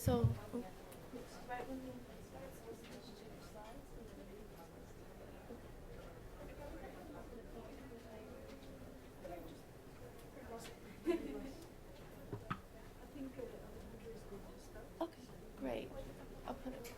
So, okay, great. I'll put it.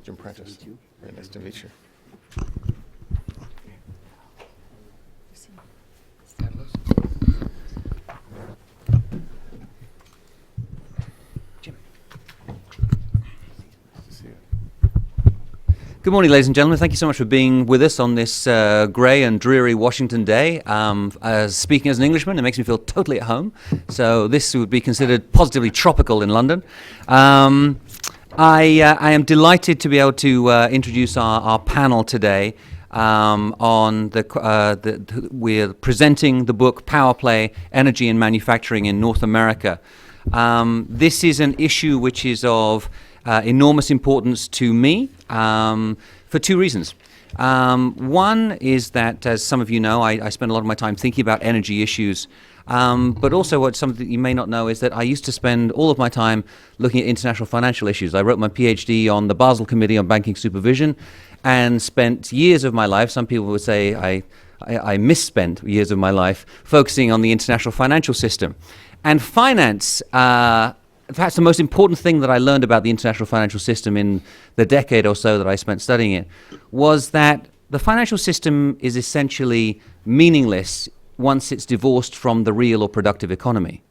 Jim Prentice. Very nice to meet you. Good morning, ladies and gentlemen. Thank you so much for being with us on this grey and dreary Washington day. Speaking as an Englishman, it makes me feel totally at home. So this would be considered positively tropical in London. I am delighted to be able to introduce our panel today. We're presenting the book Power Play, Energy and Manufacturing in North America. This is an issue which is of enormous importance to me for two reasons. One is that, as some of you know, I spend a lot of my time thinking about energy issues. But also something you may not know is that I used to spend all of my time looking at international financial issues. I wrote my PhD on the Basel Committee on Banking Supervision and spent years of my life, some people would say I misspent years of my life, focusing on the international financial system. And finance, perhaps the most important thing that I learned about the international financial system in the decade or so that I spent studying it was that the financial system is essentially meaningless once it's divorced from the real or productive economy.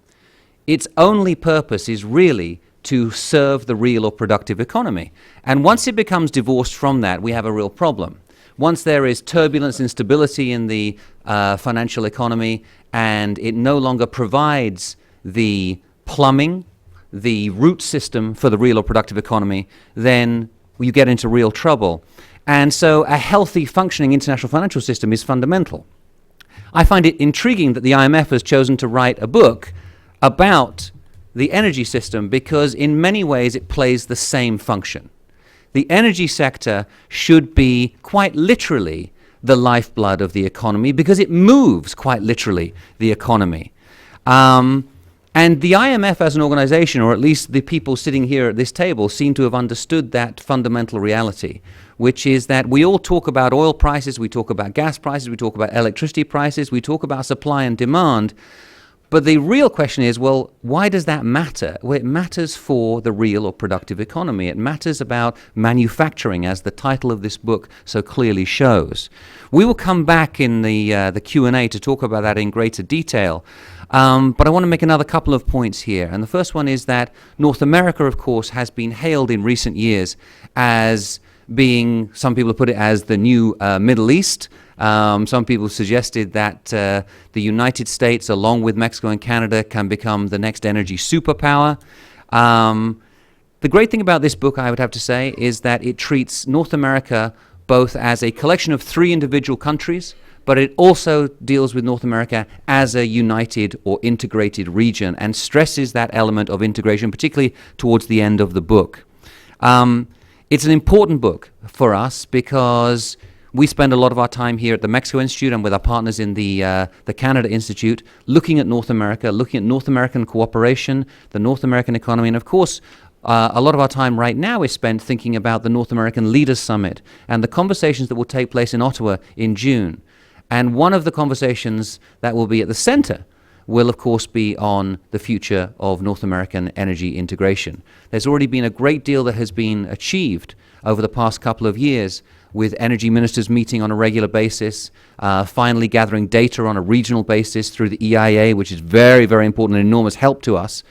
Its only purpose is really to serve the real or productive economy. And once it becomes divorced from that, we have a real problem. Once there is turbulence, instability in the financial economy, and it no longer provides the plumbing, the root system for the real or productive economy, then you get into real trouble. And so a healthy functioning international financial system is fundamental. I find it intriguing that the IMF has chosen to write a book about the energy system because in many ways it plays the same function. The energy sector should be quite literally the lifeblood of the economy because it moves quite literally the economy. And the IMF as an organization, or at least the people sitting here at this table, seem to have understood that fundamental reality, which is that we all talk about oil prices, we talk about gas prices, we talk about electricity prices, we talk about supply and demand. But the real question is, well, why does that matter? Well, it matters for the real or productive economy. It matters about manufacturing, as the title of this book so clearly shows. We will come back in the Q&A to talk about that in greater detail. But I want to make another couple of points here. And the first one is that North America, of course, has been hailed in recent years as being, some people put it as the new Middle East. Some people suggested that the United States, along with Mexico and Canada, can become the next energy superpower. The great thing about this book, I would have to say, is that it treats North America both as a collection of three individual countries, but it also deals with North America as a united or integrated region and stresses that element of integration, particularly towards the end of the book. It's an important book for us because we spend a lot of our time here at the Mexico Institute and with our partners in the Canada Institute looking at North America, looking at North American cooperation, the North American economy, and of course, a lot of our time right now is spent thinking about the North American Leaders Summit and the conversations that will take place in Ottawa in June. And one of the conversations that will be at the center will, of course, be on the future of North American energy integration. There's already been a great deal that has been achieved over the past couple of years with energy ministers meeting on a regular basis, finally gathering data on a regional basis through the EIA, which is very, very important and enormous help to us.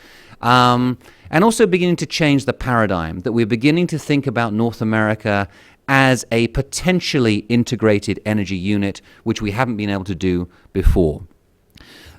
And also beginning to change the paradigm, that we're beginning to think about North America as a potentially integrated energy unit, which we haven't been able to do before.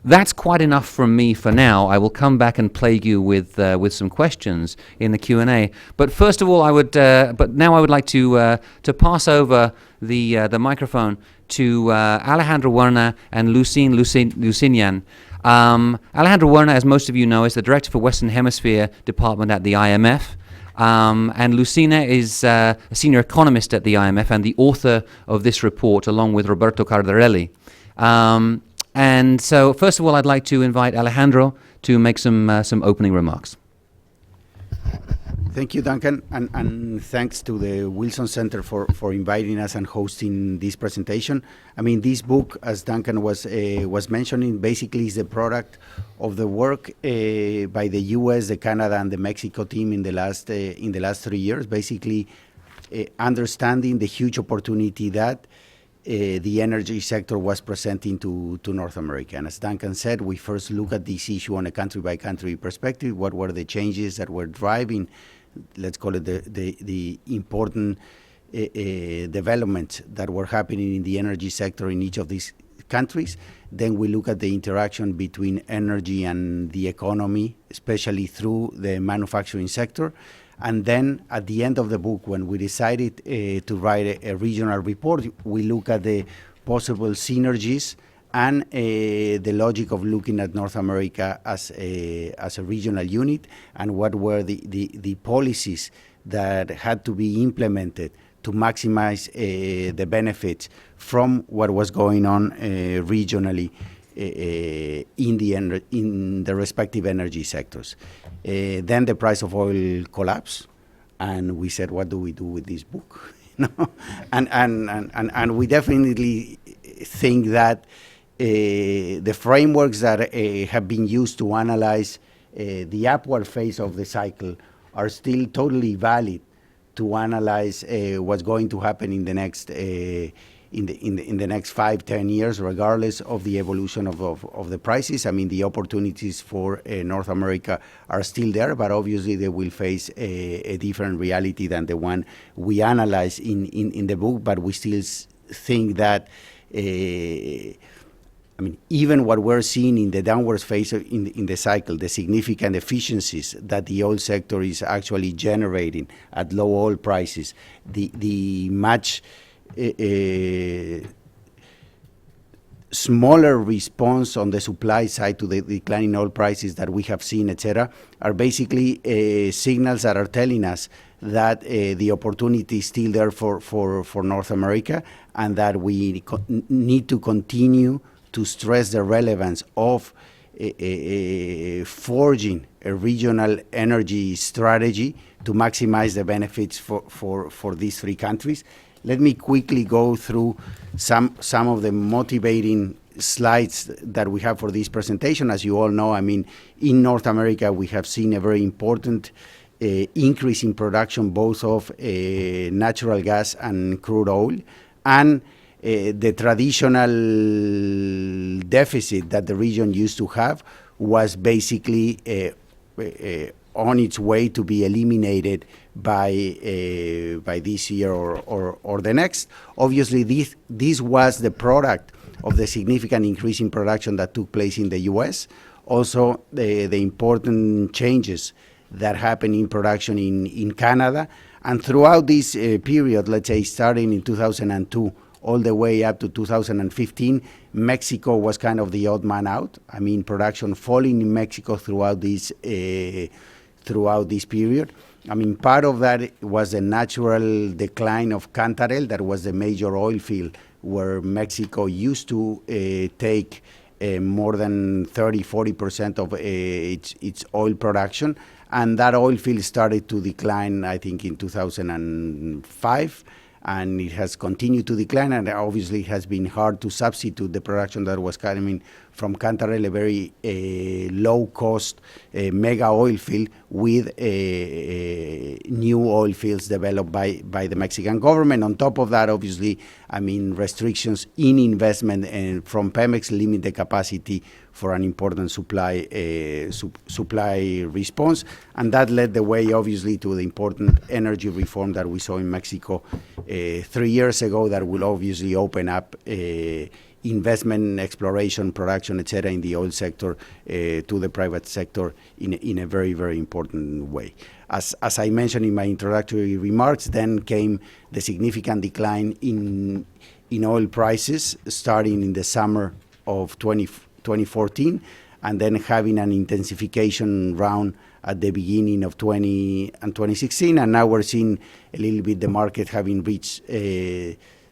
That's quite enough from me for now. I will come back and plague you with some questions in the Q&A. But first of all, I would like to pass over the microphone to Alejandro Werner and Lucine Lucinian. Alejandro Werner, as most of you know, is the Director for Western Hemisphere Department at the IMF. And Lucina is a senior economist at the IMF and the author of this report, along with Roberto Cardarelli. And so, first of all, I'd like to invite Alejandro to make some opening remarks. Thank you, Duncan, and thanks to the Wilson Center for inviting us and hosting this presentation. I mean, this book, as Duncan was mentioning, basically is a product of the work by the U.S., the Canada, and the Mexico team in the last 3 years, basically understanding the huge opportunity that the energy sector was presenting to North America. And as Duncan said, we first look at this issue on a country-by-country perspective. What were the changes that were driving, let's call it the important developments that were happening in the energy sector in each of these countries. Then we look at the interaction between energy and the economy, especially through the manufacturing sector. And then at the end of the book, when we decided to write a regional report, we look at the possible synergies and the logic of looking at North America as a regional unit, and what were the policies that had to be implemented to maximize the benefits from what was going on regionally in the respective energy sectors. Then the price of oil collapsed, and we said, what do we do with this book? And we definitely think that the frameworks that have been used to analyze the upward phase of the cycle are still totally valid to analyze what's going to happen in the next in the next 5-10 years, regardless of the evolution of the prices. I mean, the opportunities for North America are still there, but obviously they will face a different reality than the one we analyze in the book. But we still think that I mean, even what we're seeing in the downward phase in the cycle, the significant efficiencies that the oil sector is actually generating at low oil prices, the much smaller response on the supply side to the declining oil prices that we have seen, etc., are basically signals that are telling us that the opportunity is still there for North America, and that we need to continue to stress the relevance of forging a regional energy strategy to maximize the benefits for these three countries. Let me quickly go through some of the motivating slides that we have for this presentation. As you all know, I mean, in North America, we have seen a very important increase in production, both of natural gas and crude oil, and the traditional deficit that the region used to have was basically on its way to be eliminated by this year or the next. Obviously, this was the product of the significant increase in production that took place in the U.S. Also, the important changes that happened in production in Canada. And throughout this period, let's say starting in 2002, all the way up to 2015, Mexico was kind of the odd man out. I mean, production falling in Mexico throughout this period. I mean, part of that was the natural decline of Cantarell. That was the major oil field where Mexico used to take more than 30-40% of its oil production. And that oil field started to decline, I think, in 2005. And it has continued to decline, and obviously it has been hard to substitute the production that was coming from Cantarell, a very low-cost mega oil field, with new oil fields developed by the Mexican government. On top of that, obviously, I mean, restrictions in investment and from Pemex limit the capacity for an important supply response, and that led the way, obviously, to the important energy reform that we saw in Mexico 3 years ago, that will obviously open up investment, exploration, production, etc., in the oil sector to the private sector in a very, very important way. As I mentioned in my introductory remarks, then came the significant decline in oil prices, starting in the summer of 2014, and then having an intensification round at the beginning of 2016, and now we're seeing a little bit the market having reached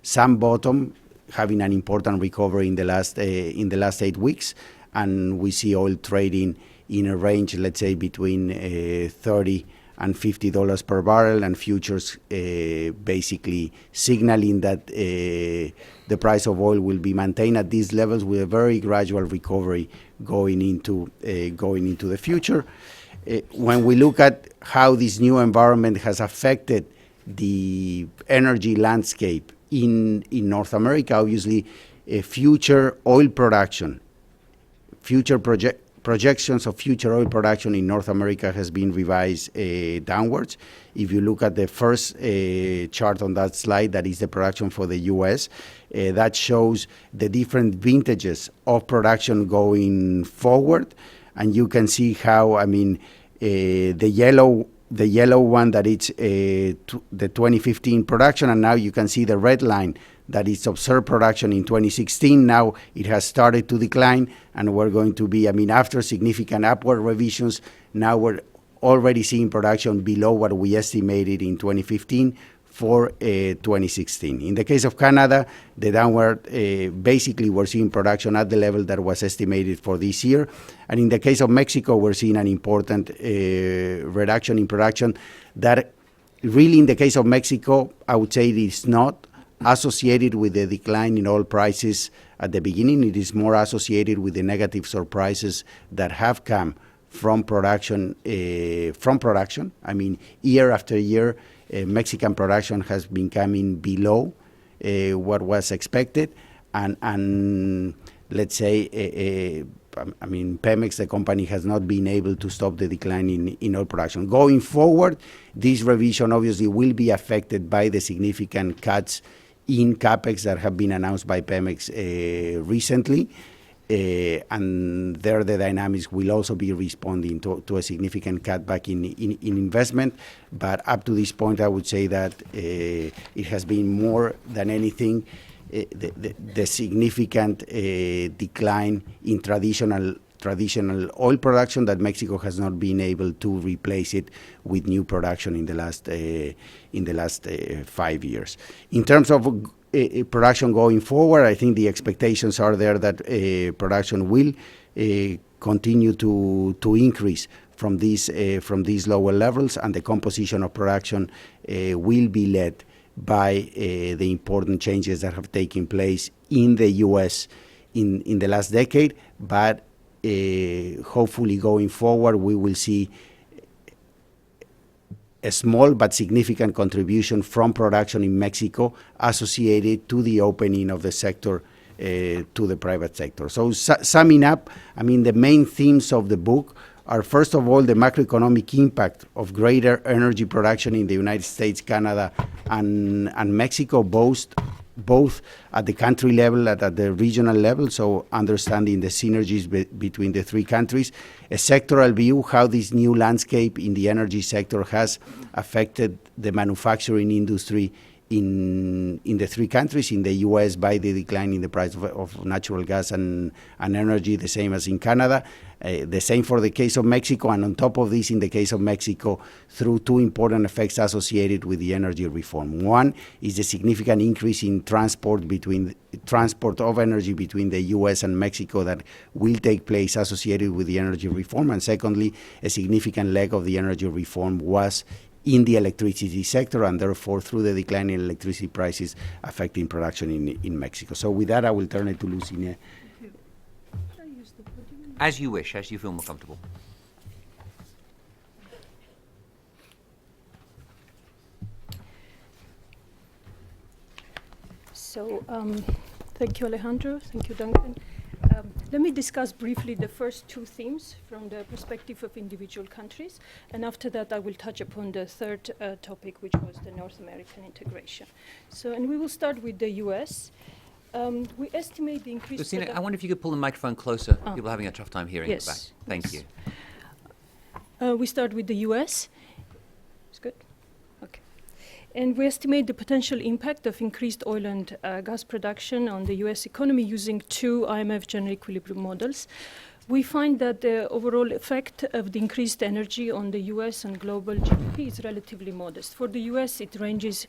some bottom, having an important recovery in the last 8 weeks, and we see oil trading in a range, let's say, between $30 and $50 per barrel, and futures basically signaling that the price of oil will be maintained at these levels with a very gradual recovery going into the future. When we look at how this new environment has affected the energy landscape in North America, obviously, future oil production, future projections of future oil production in North America has been revised downwards. If you look at the first chart on that slide, that is the production for the U.S., that shows the different vintages of production going forward. And you can see how, I mean, the yellow one, that it's the 2015 production, and now you can see the red line that is observed production in 2016. Now it has started to decline, and we're going to be, I mean, after significant upward revisions, now we're already seeing production below what we estimated in 2015 for 2016. In the case of Canada, the downward, basically we're seeing production at the level that was estimated for this year. And in the case of Mexico, we're seeing an important reduction in production that really, in the case of Mexico, I would say it is not associated with the decline in oil prices at the beginning. It is more associated with the negative surprises that have come from production. I mean, year after year, Mexican production has been coming below what was expected, and let's say, I mean, Pemex, the company, has not been able to stop the decline in oil production. Going forward, this revision obviously will be affected by the significant cuts in CapEx that have been announced by Pemex recently. And there the dynamics will also be responding to a significant cutback in investment. But up to this point, I would say that it has been more than anything the significant decline in traditional oil production that Mexico has not been able to replace it with new production in the last 5 years. In terms of production going forward, I think the expectations are there that production will continue to increase from these lower levels, and the composition of production will be led by the important changes that have taken place in the U.S. in the last decade. But hopefully going forward, we will see a small but significant contribution from production in Mexico associated to the opening of the sector to the private sector. So summing up, I mean, the main themes of the book are, first of all, the macroeconomic impact of greater energy production in the United States, Canada, and Mexico, both at the country level and at the regional level, so understanding the synergies between the three countries. A sectoral view, how this new landscape in the energy sector has affected the manufacturing industry in the three countries. In the U.S., by the decline in the price of natural gas and energy, the same as in Canada. The same for the case of Mexico, and on top of this, in the case of Mexico, through two important effects associated with the energy reform. One is the significant increase in transport of energy between the U.S. and Mexico that will take place associated with the energy reform. And secondly, a significant leg of the energy reform was in the electricity sector, and therefore through the decline in electricity prices affecting production in Mexico. So with that, I will turn it to Lucine. As you wish, as you feel more comfortable. So, thank you, Alejandro. Thank you, Duncan. Let me discuss briefly the first two themes from the perspective of individual countries, and after that I will touch upon the third topic, which was the North American integration. So, and we will start with the US. We estimate the increase... Lucina, I wonder if you could pull the microphone closer. People are having a tough time hearing it back. Thank you. We start with the US. It's good? Okay. And we estimate the potential impact of increased oil and gas production on the US economy using two IMF general equilibrium models. We find that the overall effect of the increased energy on the US and global GDP is relatively modest. For the US, it ranges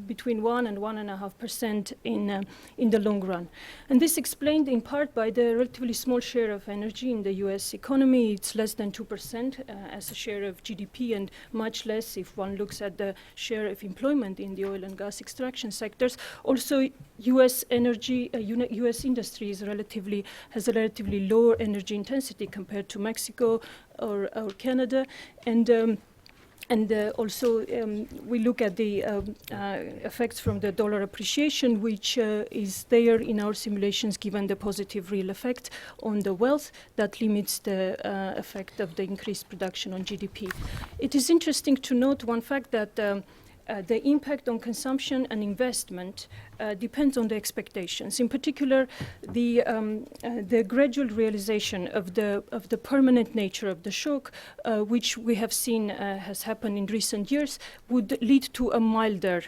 between 1 and 1.5% in the long run. And this explained in part by the relatively small share of energy in the US economy. It's less than 2% as a share of GDP, and much less if one looks at the share of employment in the oil and gas extraction sectors. Also, US energy, US industry has a relatively lower energy intensity compared to Mexico or Canada. And And also, we look at the effects from the dollar appreciation, which is there in our simulations, given the positive real effect on the wealth that limits the effect of the increased production on GDP. It is interesting to note one fact that the impact on consumption and investment depends on the expectations. In particular, the gradual realization of the permanent nature of the shock, which we have seen has happened in recent years, would lead to a milder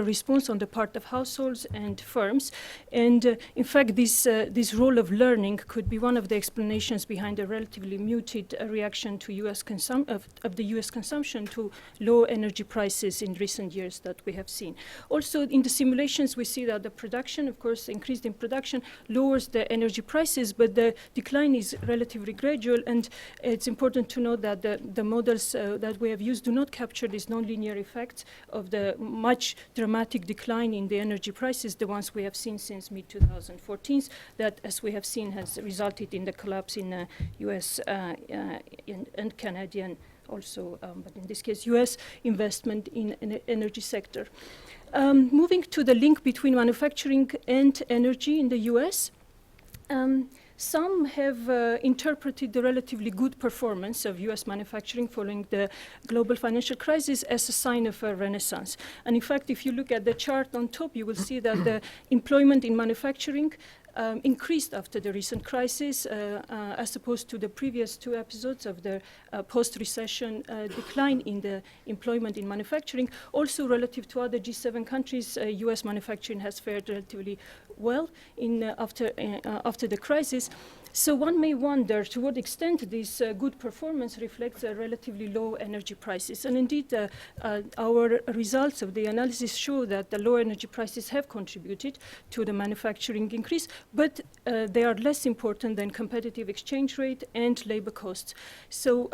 response on the part of households and firms. And in fact, this role of learning could be one of the explanations behind the relatively muted reaction to of the US consumption to low energy prices in recent years that we have seen. Also, in the simulations, we see that the production, of course, increased in production lowers the energy prices, but the decline is relatively gradual. And it's important to note that the models that we have used do not capture this nonlinear effect of the much dramatic decline in the energy prices, the ones we have seen since mid-2014, that, as we have seen, has resulted in the collapse in US and Canadian also, but in this case, US investment in the energy sector. Moving to the link between manufacturing and energy in the US, some have interpreted the relatively good performance of US manufacturing following the global financial crisis as a sign of a renaissance. And in fact, if you look at the chart on top, you will see that the employment in manufacturing increased after the recent crisis, as opposed to the previous two episodes of the post-recession decline in the employment in manufacturing. Also, relative to other G7 countries, US manufacturing has fared relatively well after the crisis. So one may wonder to what extent this good performance reflects relatively low energy prices. And indeed, our results of the analysis show that the low energy prices have contributed to the manufacturing increase, but they are less important than competitive exchange rate and labor costs. So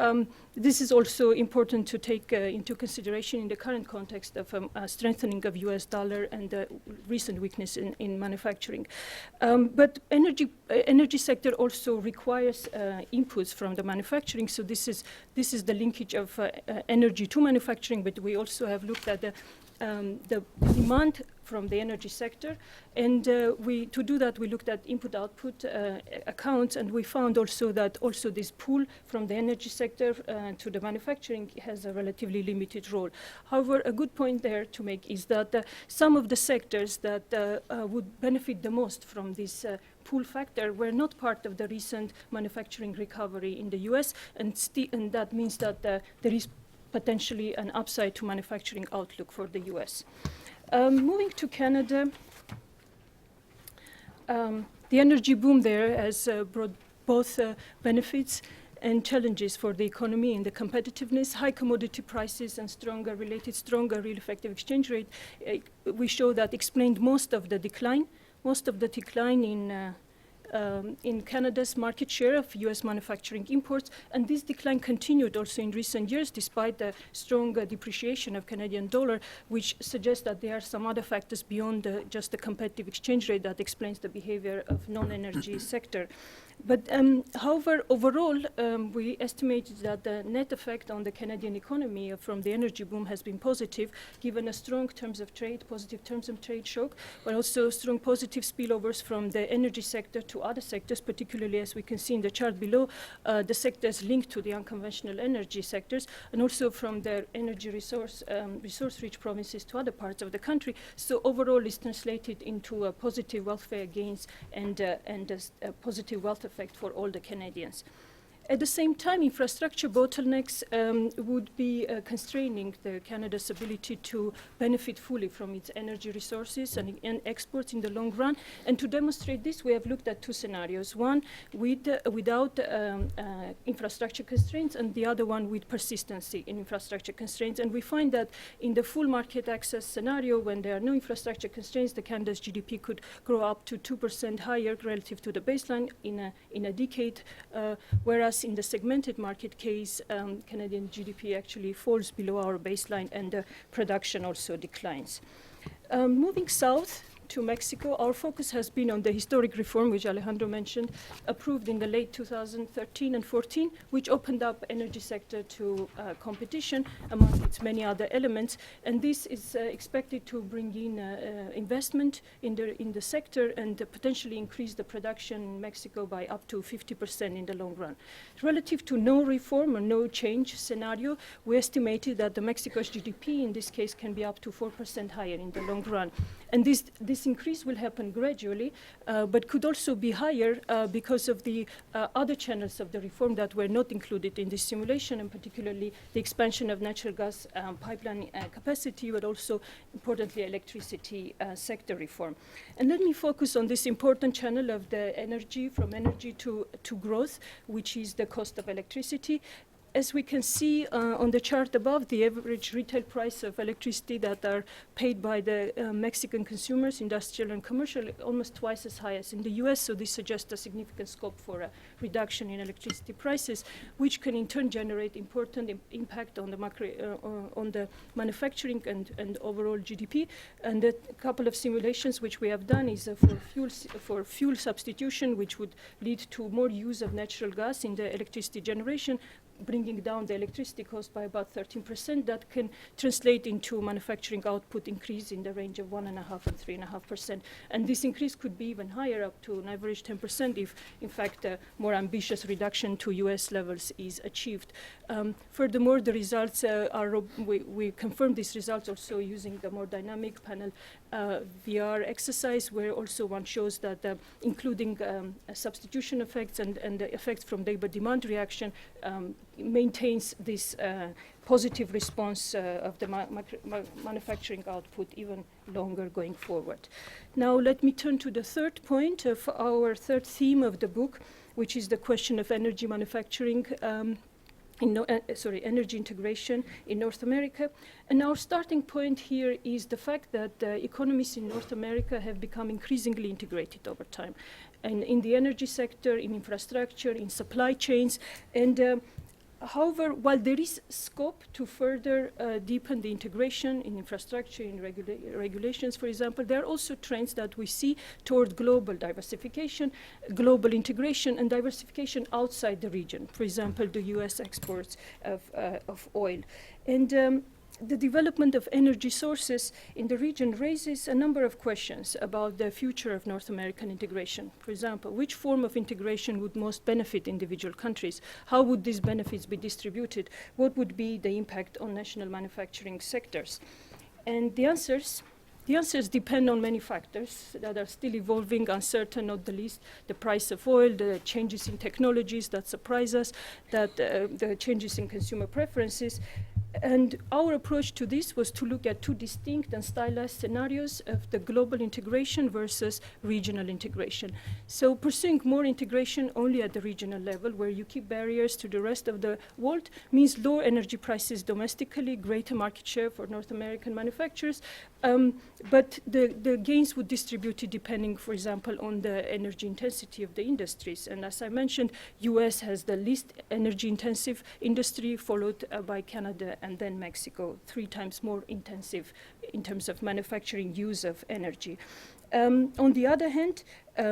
this is also important to take into consideration in the current context of a strengthening of US dollar and the recent weakness in manufacturing. But energy sector also requires inputs from the manufacturing. So this is the linkage of energy to manufacturing, but we also have looked at the demand from the energy sector, and to do that we looked at input-output accounts, and we found also that this pull from the energy sector to the manufacturing has a relatively limited role. However, a good point there to make is that some of the sectors that would benefit the most from this pull factor were not part of the recent manufacturing recovery in the US, and that means that there is potentially an upside to manufacturing outlook for the US. Moving to Canada, the energy boom there has brought both benefits and challenges for the economy and the competitiveness. High commodity prices and stronger real effective exchange rate, we show that explained most of the decline in Canada's market share of US manufacturing imports, and this decline continued also in recent years despite the strong depreciation of Canadian dollar, which suggests that there are some other factors beyond just the competitive exchange rate that explains the behavior of non-energy sector. But however, overall, we estimated that the net effect on the Canadian economy from the energy boom has been positive, given a strong positive terms of trade shock, but also strong positive spillovers from the energy sector to other sectors, particularly, as we can see in the chart below, the sectors linked to the unconventional energy sectors, and also from their energy resource-rich provinces to other parts of the country. So overall, it's translated into positive welfare gains and a positive wealth effect for all the Canadians. At the same time, infrastructure bottlenecks would be constraining Canada's ability to benefit fully from its energy resources and exports in the long run. And to demonstrate this, we have looked at two scenarios: one without infrastructure constraints, and the other one with persistency in infrastructure constraints. And we find that in the full market access scenario, when there are no infrastructure constraints, Canada's GDP could grow up to 2% higher relative to the baseline in a decade, whereas in the segmented market case, Canadian GDP actually falls below our baseline, and production also declines. Moving south to Mexico, our focus has been on the historic reform, which Alejandro mentioned, approved in the late 2013 and 14, which opened up energy sector to competition among its many other elements. And this is expected to bring in investment in the sector and potentially increase the production in Mexico by up to 50% in the long run. Relative to no reform or no change scenario, we estimated that the Mexico's GDP in this case can be up to 4% higher in the long run. And this increase will happen gradually, but could also be higher because of the other channels of the reform that were not included in this simulation, and particularly the expansion of natural gas pipeline capacity, but also, importantly, electricity sector reform. And let me focus on this important channel of the energy, from energy to growth, which is the cost of electricity. As we can see on the chart above, the average retail price of electricity that are paid by the Mexican consumers, industrial and commercial, almost twice as high as in the US. So this suggests a significant scope for a reduction in electricity prices, which can in turn generate important impact on the on the manufacturing and overall GDP. And a couple of simulations which we have done is for fuel substitution, which would lead to more use of natural gas in the electricity generation, bringing down the electricity cost by about 13%. That can translate into manufacturing output increase in the range of 1.5% and 3.5%. And this increase could be even higher, up to an average 10%, if in fact a more ambitious reduction to US levels is achieved. Furthermore, the results we confirmed these results also using the more dynamic panel VR exercise, where also one shows that including substitution effects and the effects from labor demand reaction maintains this positive response of the manufacturing output even longer going forward. Now let me turn to the third point of our third theme of the book, which is the question of energy manufacturing energy integration in North America. And our starting point here is the fact that economies in North America have become increasingly integrated over time. And in the energy sector, in infrastructure, in supply chains, and however, while there is scope to further deepen the integration in infrastructure, in regulations, for example, there are also trends that we see toward global diversification, global integration, and diversification outside the region. For example, the US exports of oil. And the development of energy sources in the region raises a number of questions about the future of North American integration. For example, which form of integration would most benefit individual countries? How would these benefits be distributed? What would be the impact on national manufacturing sectors? And the answers depend on many factors that are still evolving, uncertain, not the least the price of oil, the changes in technologies that surprise us, that the changes in consumer preferences. And our approach to this was to look at two distinct and stylized scenarios of the global integration versus regional integration. So pursuing more integration only at the regional level, where you keep barriers to the rest of the world, means lower energy prices domestically, greater market share for North American manufacturers, but the gains would distribute it depending, for example, on the energy intensity of the industries. And as I mentioned, US has the least energy intensive industry, followed by Canada and then Mexico, 3 times more intensive in terms of manufacturing use of energy. On the other hand,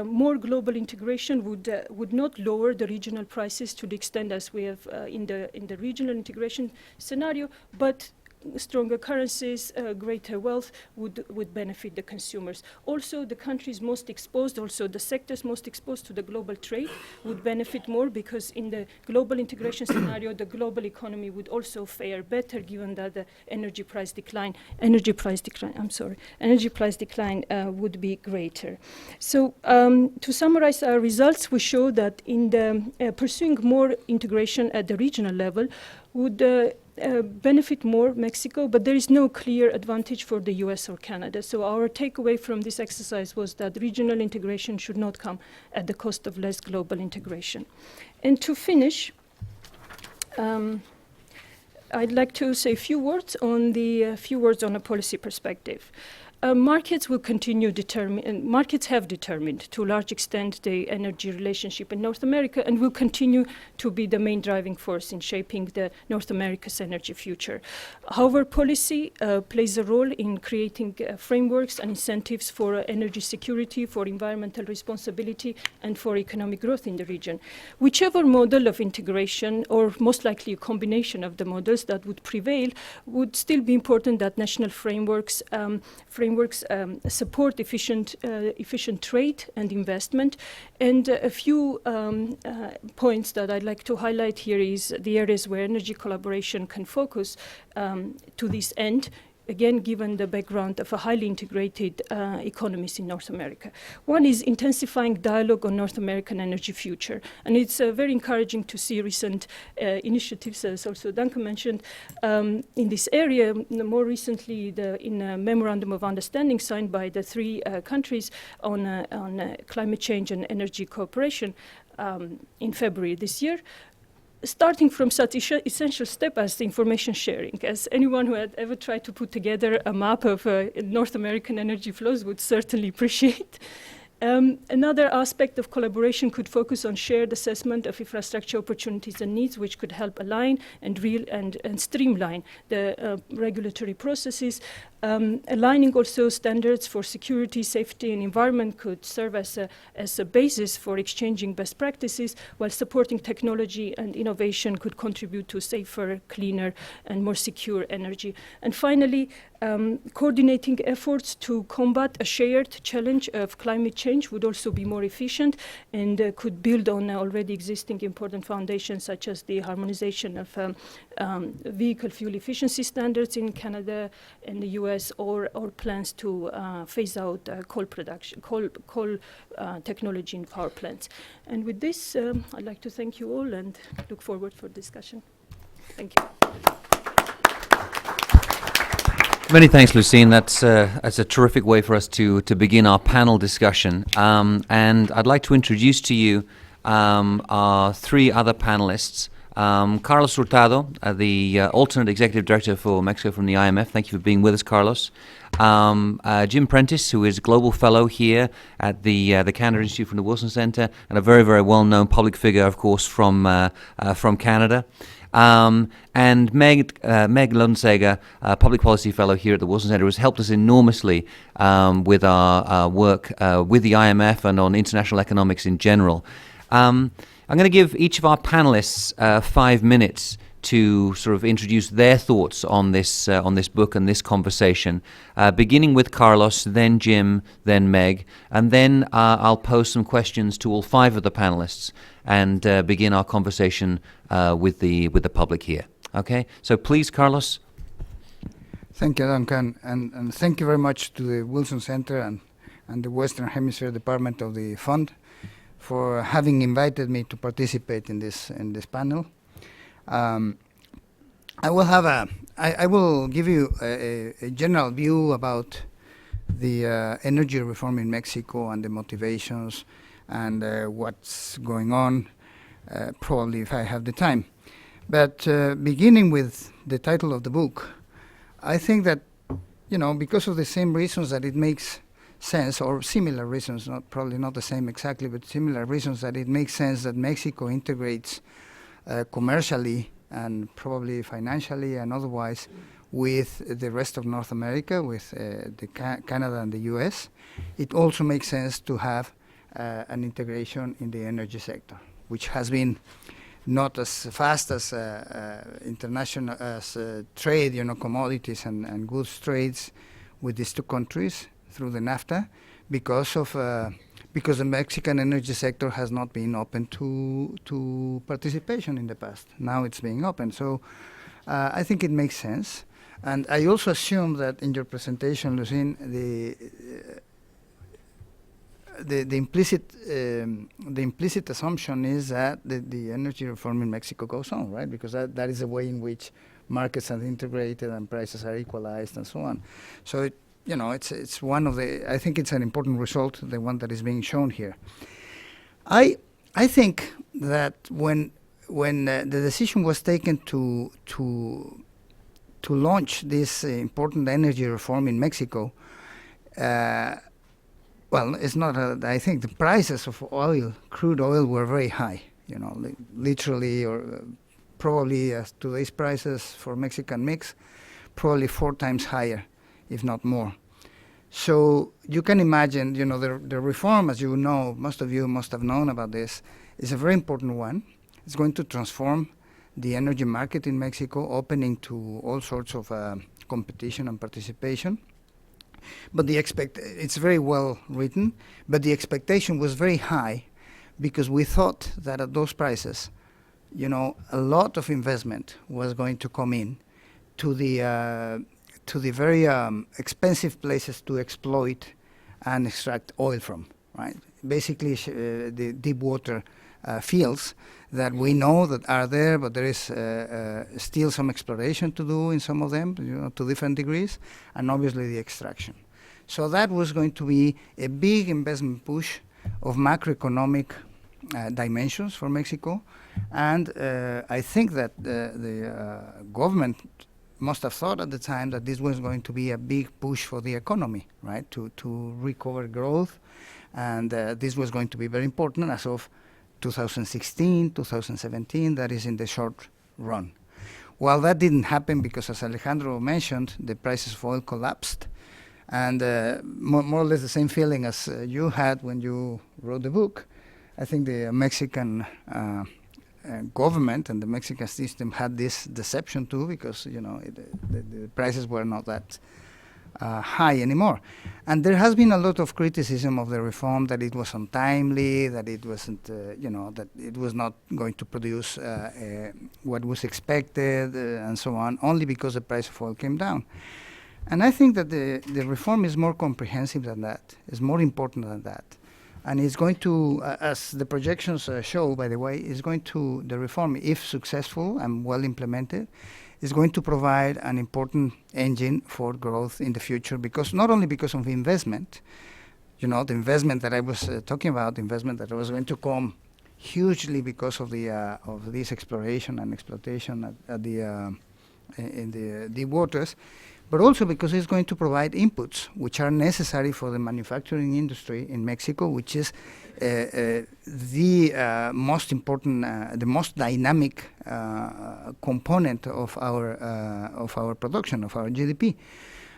more global integration would not lower the regional prices to the extent as we have in the regional integration scenario, but stronger currencies, greater wealth would benefit the consumers. Also, the countries most exposed, also the sectors most exposed to the global trade would benefit more, because in the global integration scenario, the global economy would also fare better, given that the energy price decline would be greater. So to summarize our results, we show that in the pursuing more integration at the regional level would benefit more Mexico, but there is no clear advantage for the US or Canada. So our takeaway from this exercise was that regional integration should not come at the cost of less global integration. And to finish, I'd like to say a few words on a policy perspective. markets will continue markets have determined to a large extent the energy relationship in North America and will continue to be the main driving force in shaping the North America's energy future. However, policy plays a role in creating frameworks and incentives for energy security, for environmental responsibility, and for economic growth in the region. Whichever model of integration, or most likely a combination of the models that would prevail, would still be important that national frameworks support efficient trade and investment. And a few points that I'd like to highlight here is the areas where energy collaboration can focus to this end, again, given the background of a highly integrated economies in North America. One is intensifying dialogue on North American energy future. And it's very encouraging to see recent initiatives, as also Duncan mentioned, in this area. More recently, in a memorandum of understanding signed by the three countries on climate change and energy cooperation in February this year, starting from such essential step as the information sharing, as anyone who had ever tried to put together a map of North American energy flows would certainly appreciate. Another aspect of collaboration could focus on shared assessment of infrastructure opportunities and needs, which could help align and streamline the regulatory processes. Aligning also standards for security, safety, and environment could serve as a basis for exchanging best practices, while supporting technology and innovation could contribute to safer, cleaner, and more secure energy. And finally, coordinating efforts to combat a shared challenge of climate change would also be more efficient and could build on already existing important foundations, such as the harmonization of vehicle fuel efficiency standards in Canada and the US, or plans to phase out coal technology in power plants. And with this, I'd like to thank you all and look forward for discussion. Thank you. Many thanks, Lucine. That's a terrific way for us to begin our panel discussion. And I'd like to introduce to you our three other panelists. Carlos Hurtado, the alternate executive director for Mexico from the IMF. Thank you for being with us, Carlos. Jim Prentice, who is global fellow here at the Canada Institute from the Wilson Center, and a very, very well-known public figure, of course, from Canada. And Meg Lundsegger, public policy fellow here at the Wilson Center, has helped us enormously with our work with the IMF and on international economics in general. I'm going to give each of our panelists 5 minutes to sort of introduce their thoughts on this book and this conversation, beginning with Carlos, then Jim, then Meg, and then I'll pose some questions to all 5 of the panelists and begin our conversation with the public here. Okay, so please, Carlos. Thank you, Duncan, and thank you very much to the Wilson Center and the Western Hemisphere Department of the Fund for having invited me to participate in this panel. I will give you a general view about the energy reform in Mexico and the motivations and what's going on, probably if I have the time. But beginning with the title of the book, I think that, because of the same reasons that it makes sense, or similar reasons, probably not the same exactly, but similar reasons that it makes sense that Mexico integrates commercially and probably financially and otherwise with the rest of North America, with Canada and the US. It also makes sense to have an integration in the energy sector, which has been not as fast as international as trade, commodities and goods trades with these two countries through the NAFTA, because the Mexican energy sector has not been open to participation in the past. Now it's being open, so I think it makes sense. And I also assume that in your presentation, Lucine, the implicit assumption is that the energy reform in Mexico goes on, right? Because that is the way in which markets are integrated and prices are equalized and so on. So it's one of the. I think it's an important result, the one that is being shown here. I think that when the decision was taken to launch this important energy reform in Mexico, well, it's not. I think the prices of oil, crude oil, were very high. You know, literally, or probably as today's prices for Mexican mix, probably 4 times higher, if not more. So you can imagine, you know, the reform, as you know, most of you must have known about this, is a very important one. It's going to transform the energy market in Mexico, opening to all sorts of competition and participation. But it's very well written, but the expectation was very high because we thought that at those prices, you know, a lot of investment was going to come in to the very expensive places to exploit and extract oil from, right? Basically, the deep water fields that we know that are there, but there is still some exploration to do in some of them, you know, to different degrees, and obviously the extraction. So that was going to be a big investment push of macroeconomic dimensions for Mexico, and I think that the government must have thought at the time that this was going to be a big push for the economy, right, to recover growth, and this was going to be very important as of 2016, 2017, that is in the short run. Well, that didn't happen because, as Alejandro mentioned, the prices of oil collapsed, and more or less the same feeling as you had when you wrote the book. I think the Mexican government and the Mexican system had this deception too, because, you know, the prices were not that high anymore. And there has been a lot of criticism of the reform, that it was untimely, that it wasn't, you know, that it was not going to produce what was expected, and so on, only because the price of oil came down. And I think that the reform is more comprehensive than that, is more important than that. And it's going to, as the projections show, by the way, the reform, if successful and well implemented, is going to provide an important engine for growth in the future, because not only because of investment, you know, the investment that I was talking about, the investment that was going to come hugely because of the of this exploration and exploitation in the deep waters, but also because it's going to provide inputs which are necessary for the manufacturing industry in Mexico, which is the most important, the most dynamic component of our production, of our GDP.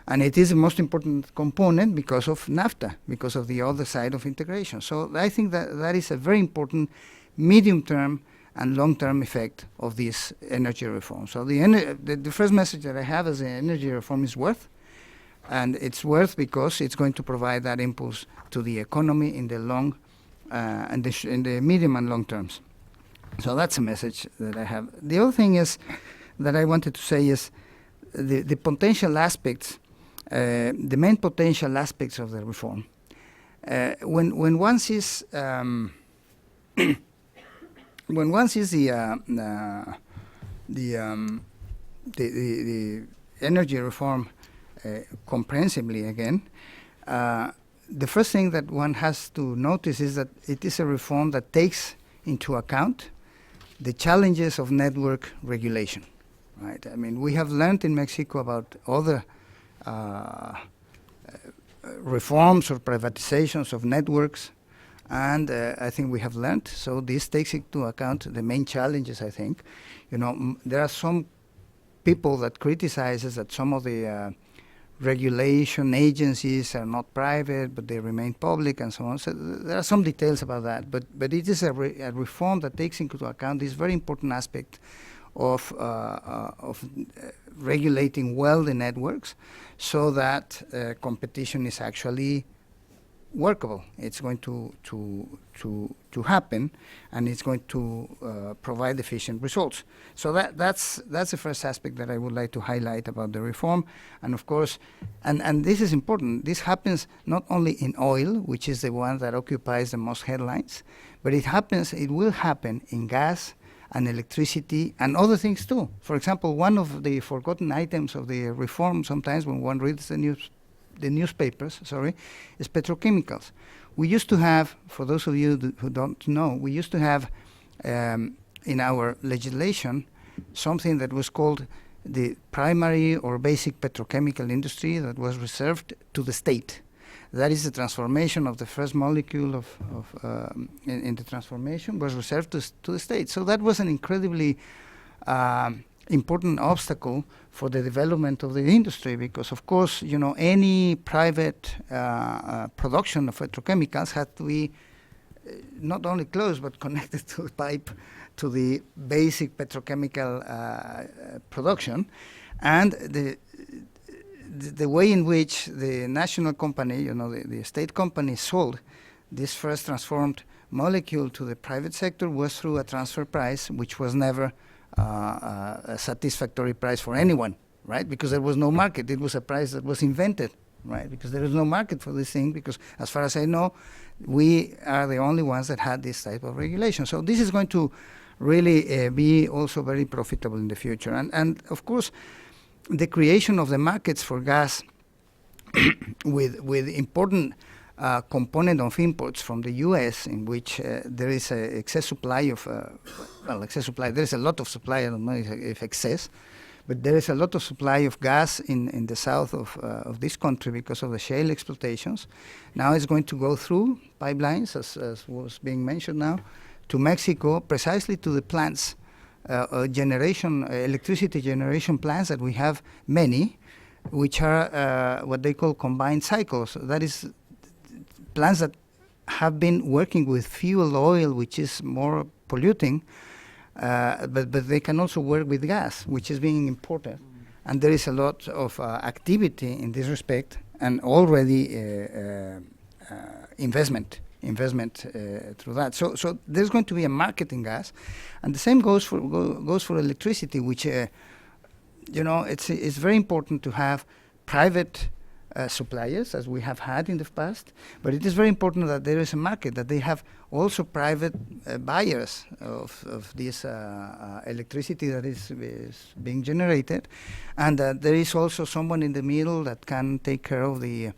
And it is the most important component because of NAFTA, because of the other side of integration. So I think that is a very important medium-term and long-term effect of this energy reform. So the first message that I have is the energy reform is worth, and it's worth because it's going to provide that impulse to the economy in the long, in the medium and long terms. So that's a message that I have. The other thing is that I wanted to say is the potential aspects, the main potential aspects of the reform. When one sees when one sees the energy reform comprehensively again, the first thing that one has to notice is that it is a reform that takes into account the challenges of network regulation, right? I mean, we have learned in Mexico about other reforms or privatizations of networks, and I think we have learned. So this takes into account the main challenges, I think. You know, there are some people that criticizes that some of the regulation agencies are not private, but they remain public and so on. So there are some details about that. But it is a reform that takes into account this very important aspect of regulating well the networks, so that competition is actually workable. It's going to happen, and it's going to provide efficient results. So that's the first aspect that I would like to highlight about the reform. And of course, and this is important, this happens not only in oil, which is the one that occupies the most headlines, but it will happen in gas and electricity and other things too. For example, one of the forgotten items of the reform sometimes when one reads the newspapers, is petrochemicals. We used to have, for those of you who don't know, we used to have in our legislation something that was called the primary or basic petrochemical industry that was reserved to the state. That is the transformation of the first molecule in the transformation was reserved to the state. So that was an incredibly important obstacle for the development of the industry, because of course, any private production of petrochemicals had to be not only close but connected to the pipe to the basic petrochemical production. And the way in which the national company, the state company, sold this first transformed molecule to the private sector was through a transfer price, which was never a satisfactory price for anyone, right? Because there was no market. It was a price that was invented, right? Because there was no market for this thing, because as far as I know, we are the only ones that had this type of regulation. So this is going to really be also very profitable in the future. And of course, the creation of the markets for gas with important component of imports from the U.S., in which there is a excess supply of, excess supply, there is a lot of supply, I don't know if excess, but there is a lot of supply of gas in the south of this country because of the shale exploitations. Now it's going to go through pipelines, as was being mentioned now, to Mexico, precisely to the plants, electricity generation plants that we have many, which are what they call combined cycles. That is plants that have been working with fuel oil, which is more polluting, but they can also work with gas, which is being imported. And there is a lot of activity in this respect, and already investment through that. So there's going to be a market in gas, and the same goes for electricity, which it's very important to have private suppliers, as we have had in the past, but it is very important that there is a market, that they have also private buyers of this electricity that is being generated, and that there is also someone in the middle that can take care of the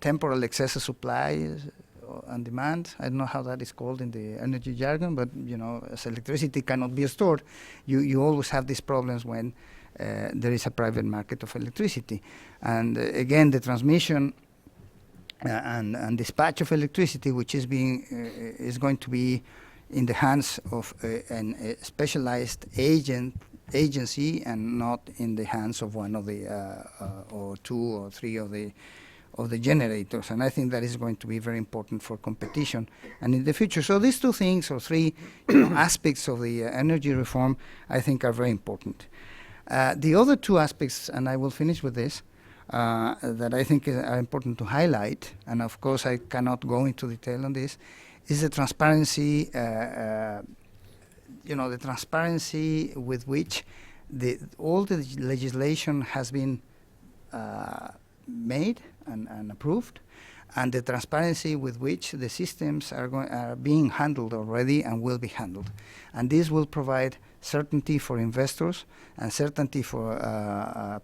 temporal excess of supply and demand. I don't know how that is called in the energy jargon, but as electricity cannot be stored, you always have these problems when there is a private market of electricity. And again, the transmission and dispatch of electricity, which is going to be in the hands of a specialized agency, and not in the hands of one of the or two or three of the generators. And I think that is going to be very important for competition and in the future. So these two things, or three aspects of the energy reform, I think are very important. The other two aspects, and I will finish with this, that I think are important to highlight, and of course I cannot go into detail on this, is the transparency, the transparency with which all the legislation has been made and approved, and the transparency with which the systems are being handled already and will be handled. And this will provide certainty for investors and certainty for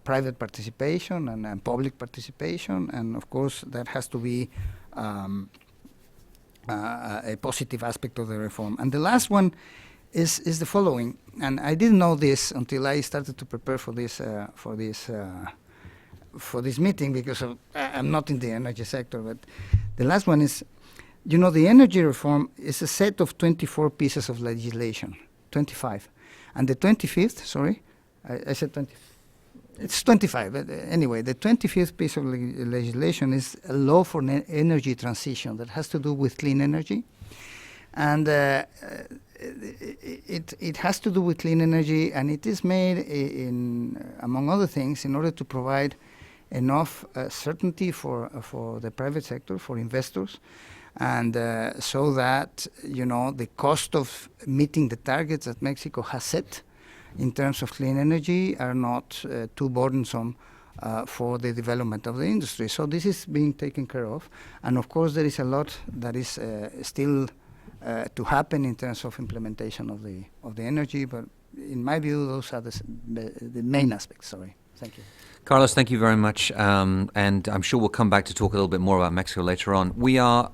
private participation and public participation, and of course that has to be a positive aspect of the reform. And the last one is the following, and I didn't know this until I started to prepare for this meeting, because I'm not in the energy sector. But the last one is, the energy reform is a set of 24 pieces of legislation, 25. And the 25th, sorry, I said 20, it's 25. But anyway, the 25th piece of legislation is a law for energy transition that has to do with clean energy. And it has to do with clean energy, and it is made among other things, in order to provide enough certainty for the private sector, for investors, and so that the cost of meeting the targets that Mexico has set in terms of clean energy are not too burdensome for the development of the industry. So this is being taken care of, and of course there is a lot that is still to happen in terms of implementation of the energy. But in my view, those are the main aspects. Sorry, thank you. Carlos, thank you very much, and I'm sure we'll come back to talk a little bit more about Mexico later on. We are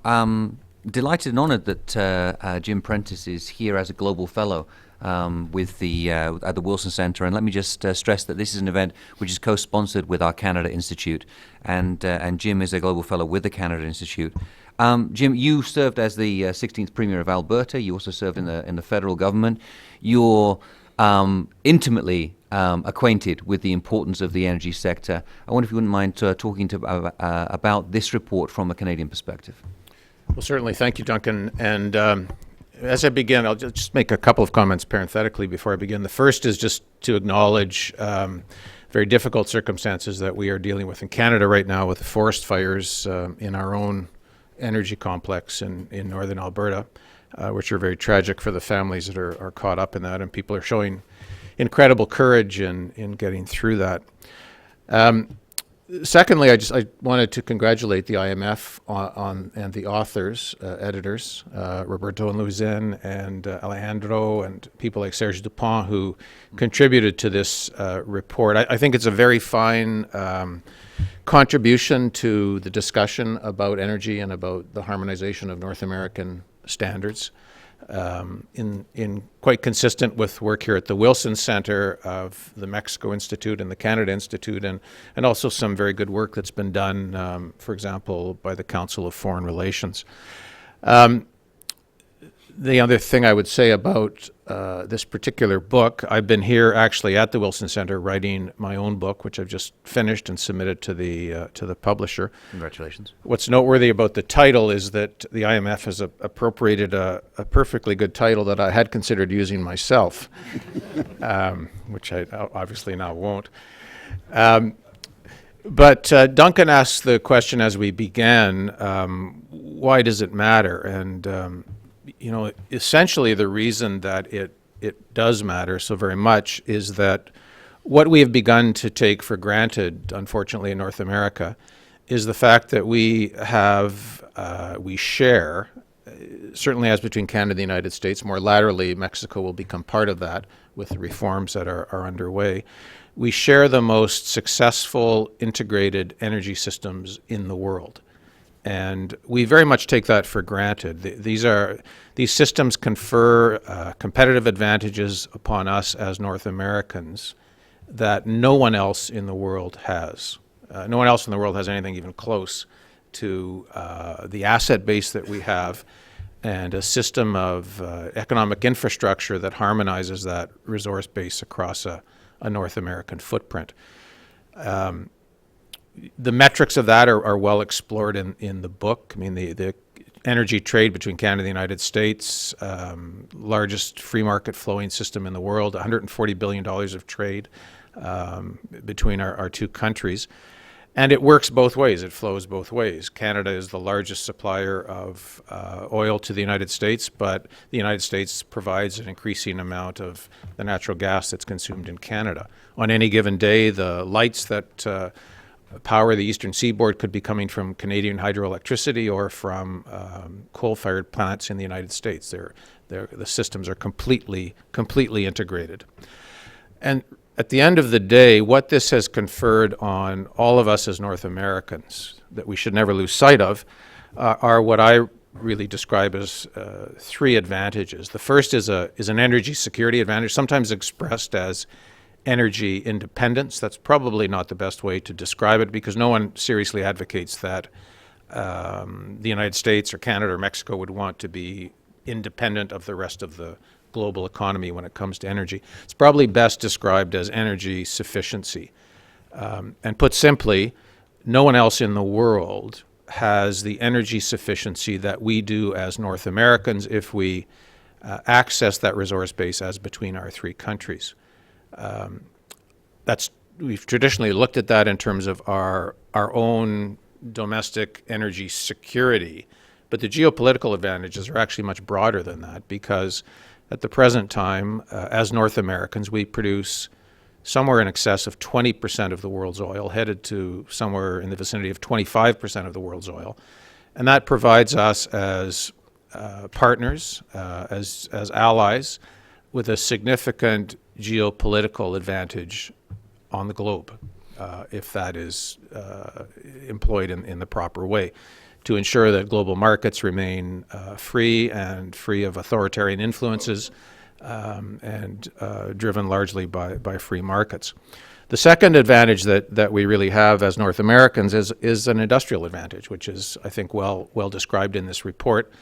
delighted and honored that Jim Prentice is here as a Global Fellow with the at the Wilson Center. And let me just stress that this is an event which is co-sponsored with our Canada Institute, and Jim is a global fellow with the Canada Institute. Jim, you served as the 16th Premier of Alberta. You also served in the federal government. You're intimately acquainted with the importance of the energy sector. I wonder if you wouldn't mind talking about this report from a Canadian perspective. Well, certainly. Thank you, Duncan. And as I begin, I'll just make a couple of comments parenthetically before I begin. The first is just to acknowledge very difficult circumstances that we are dealing with in Canada right now with the forest fires in our own energy complex in northern Alberta, which are very tragic for the families that are caught up in that, and people are showing incredible courage in getting through that. Secondly, I wanted to congratulate the IMF and the authors, editors, Roberto and Luzin and Alejandro, and people like Serge Dupont who contributed to this report. I think it's a very fine contribution to the discussion about energy and about the harmonization of North American standards, in quite consistent with work here at the Wilson Center of the Mexico Institute and the Canada Institute, and also some very good work that's been done, for example, by the Council of Foreign Relations. The other thing I would say about this particular book, I've been here actually at the Wilson Center writing my own book, which I've just finished and submitted to the publisher. Congratulations. What's noteworthy about the title is that the IMF has appropriated a perfectly good title that I had considered using myself, which I obviously now won't. But Duncan asked the question as we began, why does it matter? And essentially the reason that it does matter so very much is that what we have begun to take for granted, unfortunately, in North America, is the fact that we share, certainly as between Canada and the United States, more laterally, Mexico will become part of that with the reforms that are underway. We share the most successful integrated energy systems in the world. And we very much take that for granted. These systems confer competitive advantages upon us as North Americans that no one else in the world has. No one else in the world has anything even close to the asset base that we have and a system of economic infrastructure that harmonizes that resource base across a North American footprint. The metrics of that are well explored in the book. I mean, the energy trade between Canada and the United States, largest free market flowing system in the world, $140 billion of trade between our two countries. And it works both ways. It flows both ways. Canada is the largest supplier of oil to the United States, but the United States provides an increasing amount of the natural gas that's consumed in Canada. On any given day, the lights that power the eastern seaboard could be coming from Canadian hydroelectricity or from coal-fired plants in the United States. The systems are completely integrated. And at the end of the day, what this has conferred on all of us as North Americans that we should never lose sight of are what I really describe as three advantages. The first is an energy security advantage, sometimes expressed as energy independence. That's probably not the best way to describe it because no one seriously advocates that the United States or Canada or Mexico would want to be independent of the rest of the global economy when it comes to energy. It's probably best described as energy sufficiency. And put simply, no one else in the world has the energy sufficiency that we do as North Americans if we access that resource base as between our three countries. We've traditionally looked at that in terms of our own domestic energy security, but the geopolitical advantages are actually much broader than that because at the present time, as North Americans, we produce somewhere in excess of 20% of the world's oil, headed to somewhere in the vicinity of 25% of the world's oil. And that provides us as partners, as allies, with a significant geopolitical advantage on the globe, if that is employed in the proper way, to ensure that global markets remain free and free of authoritarian influences, and driven largely by free markets. The second advantage that we really have as North Americans is an industrial advantage, which is, I think, well described in this report.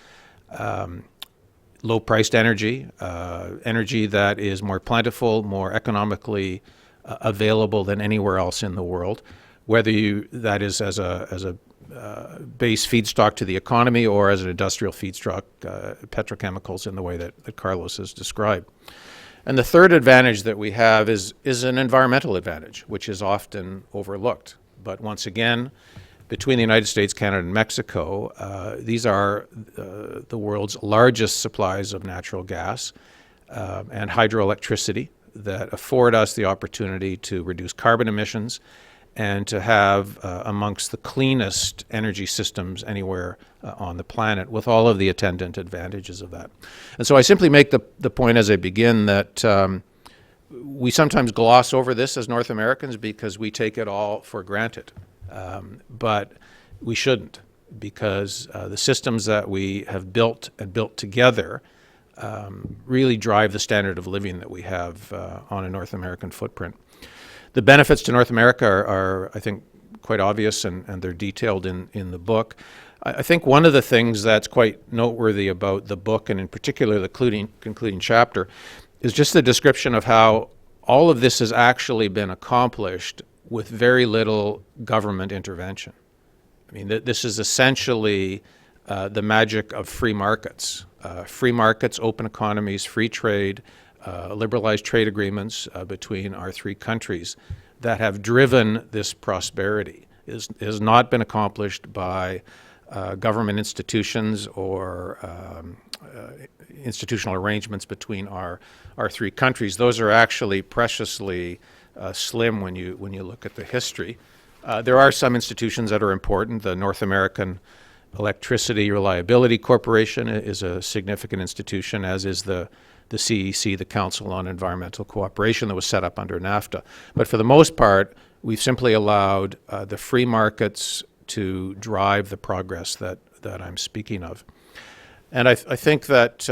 Low-priced energy, energy that is more plentiful, more economically available than anywhere else in the world, whether that is as a base feedstock to the economy or as an industrial feedstock, petrochemicals in the way that Carlos has described. And the third advantage that we have is an environmental advantage, which is often overlooked. But once again, between the United States, Canada, and Mexico, these are the world's largest supplies of natural gas and hydroelectricity that afford us the opportunity to reduce carbon emissions and to have amongst the cleanest energy systems anywhere on the planet, with all of the attendant advantages of that. And so I simply make the point as I begin that we sometimes gloss over this as North Americans because we take it all for granted. But we shouldn't, because the systems that we have built and built together really drive the standard of living that we have on a North American footprint. The benefits to North America are I think, quite obvious, and they're detailed in the book. I think one of the things that's quite noteworthy about the book, and in particular the concluding chapter, is just the description of how all of this has actually been accomplished with very little government intervention. I mean, this is essentially the magic of free markets. Free markets, open economies, free trade, liberalized trade agreements between our three countries that have driven this prosperity. It has not been accomplished by government institutions or institutional arrangements between our three countries. Those are actually preciously slim when you look at the history. There are some institutions that are important. The North American Electricity Reliability Corporation is a significant institution, as is the CEC, the Council on Environmental Cooperation, that was set up under NAFTA. But for the most part, we've simply allowed the free markets to drive the progress that I'm speaking of. And I think that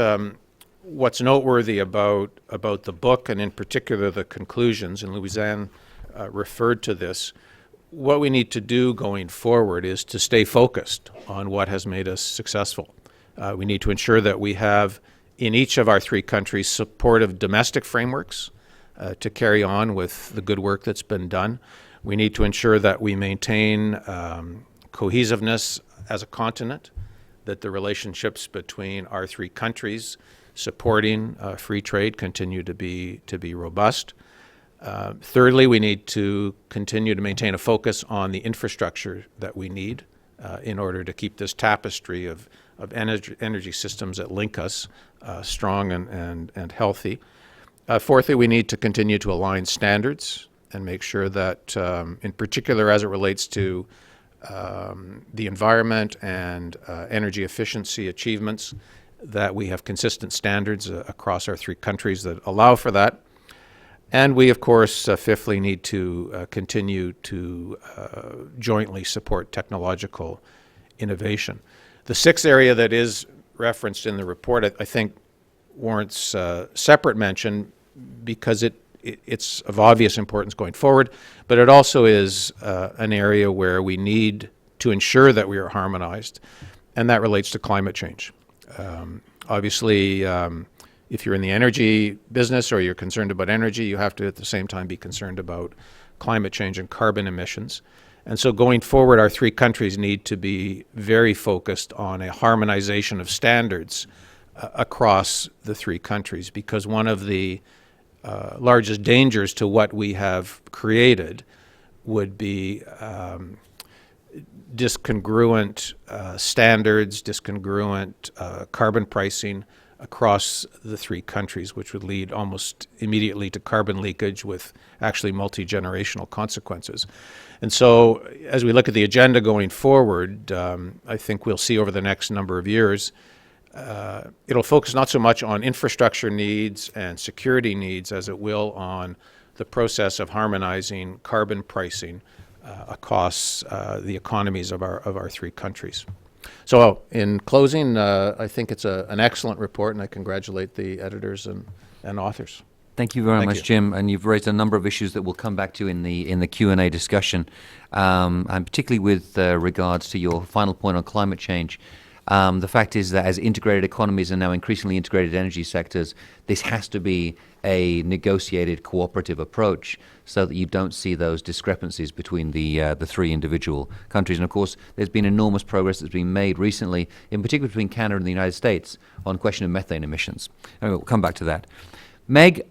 what's noteworthy about the book, and in particular the conclusions, and Louisanne referred to this, what we need to do going forward is to stay focused on what has made us successful. We need to ensure that we have in each of our three countries supportive domestic frameworks to carry on with the good work that's been done. We need to ensure that we maintain cohesiveness as a continent, that the relationships between our three countries supporting free trade continue to be robust. Thirdly, we need to continue to maintain a focus on the infrastructure that we need in order to keep this tapestry of energy systems that link us strong and healthy. Fourthly, we need to continue to align standards and make sure that, in particular as it relates to the environment and energy efficiency achievements, that we have consistent standards across our three countries that allow for that. And we, of course, fifthly, need to continue to jointly support technological innovation. The sixth area that is referenced in the report, I think, warrants separate mention because it's of obvious importance going forward, but it also is an area where we need to ensure that we are harmonized, and that relates to climate change. Obviously, if you're in the energy business or you're concerned about energy, you have to at the same time be concerned about climate change and carbon emissions. And so going forward, our three countries need to be very focused on a harmonization of standards across the three countries, because one of the largest dangers to what we have created would be discongruent standards, discongruent carbon pricing across the three countries, which would lead almost immediately to carbon leakage with actually multi-generational consequences. And so as we look at the agenda going forward, I think we'll see over the next number of years, it'll focus not so much on infrastructure needs and security needs as it will on the process of harmonizing carbon pricing across the economies of our three countries. So in closing, I think it's an excellent report, and I congratulate the editors and and authors. Thank you very Thank much, you. Jim. And you've raised a number of issues that we'll come back to in the Q&A discussion, and particularly with regards to your final point on climate change. The fact is that as integrated economies and now increasingly integrated energy sectors, this has to be a negotiated cooperative approach so that you don't see those discrepancies between the three individual countries. And of course, there's been enormous progress that's been made recently, in particular between Canada and the United States, on the question of methane emissions. Anyway, we'll come back to that. Meg,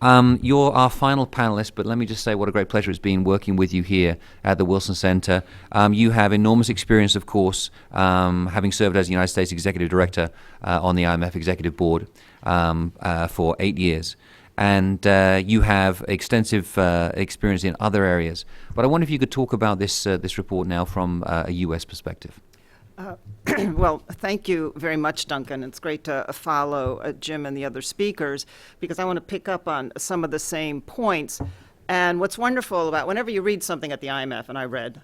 you're our final panelist, but let me just say what a great pleasure it's been working with you here at the Wilson Center. You have enormous experience, of course, having served as the United States Executive Director on the IMF Executive Board for 8 years. And you have extensive experience in other areas. But I wonder if you could talk about this report now from a U.S. perspective. Well, thank you very much, Duncan. It's great to follow Jim and the other speakers because I want to pick up on some of the same points. And what's wonderful about whenever you read something at the IMF, and I read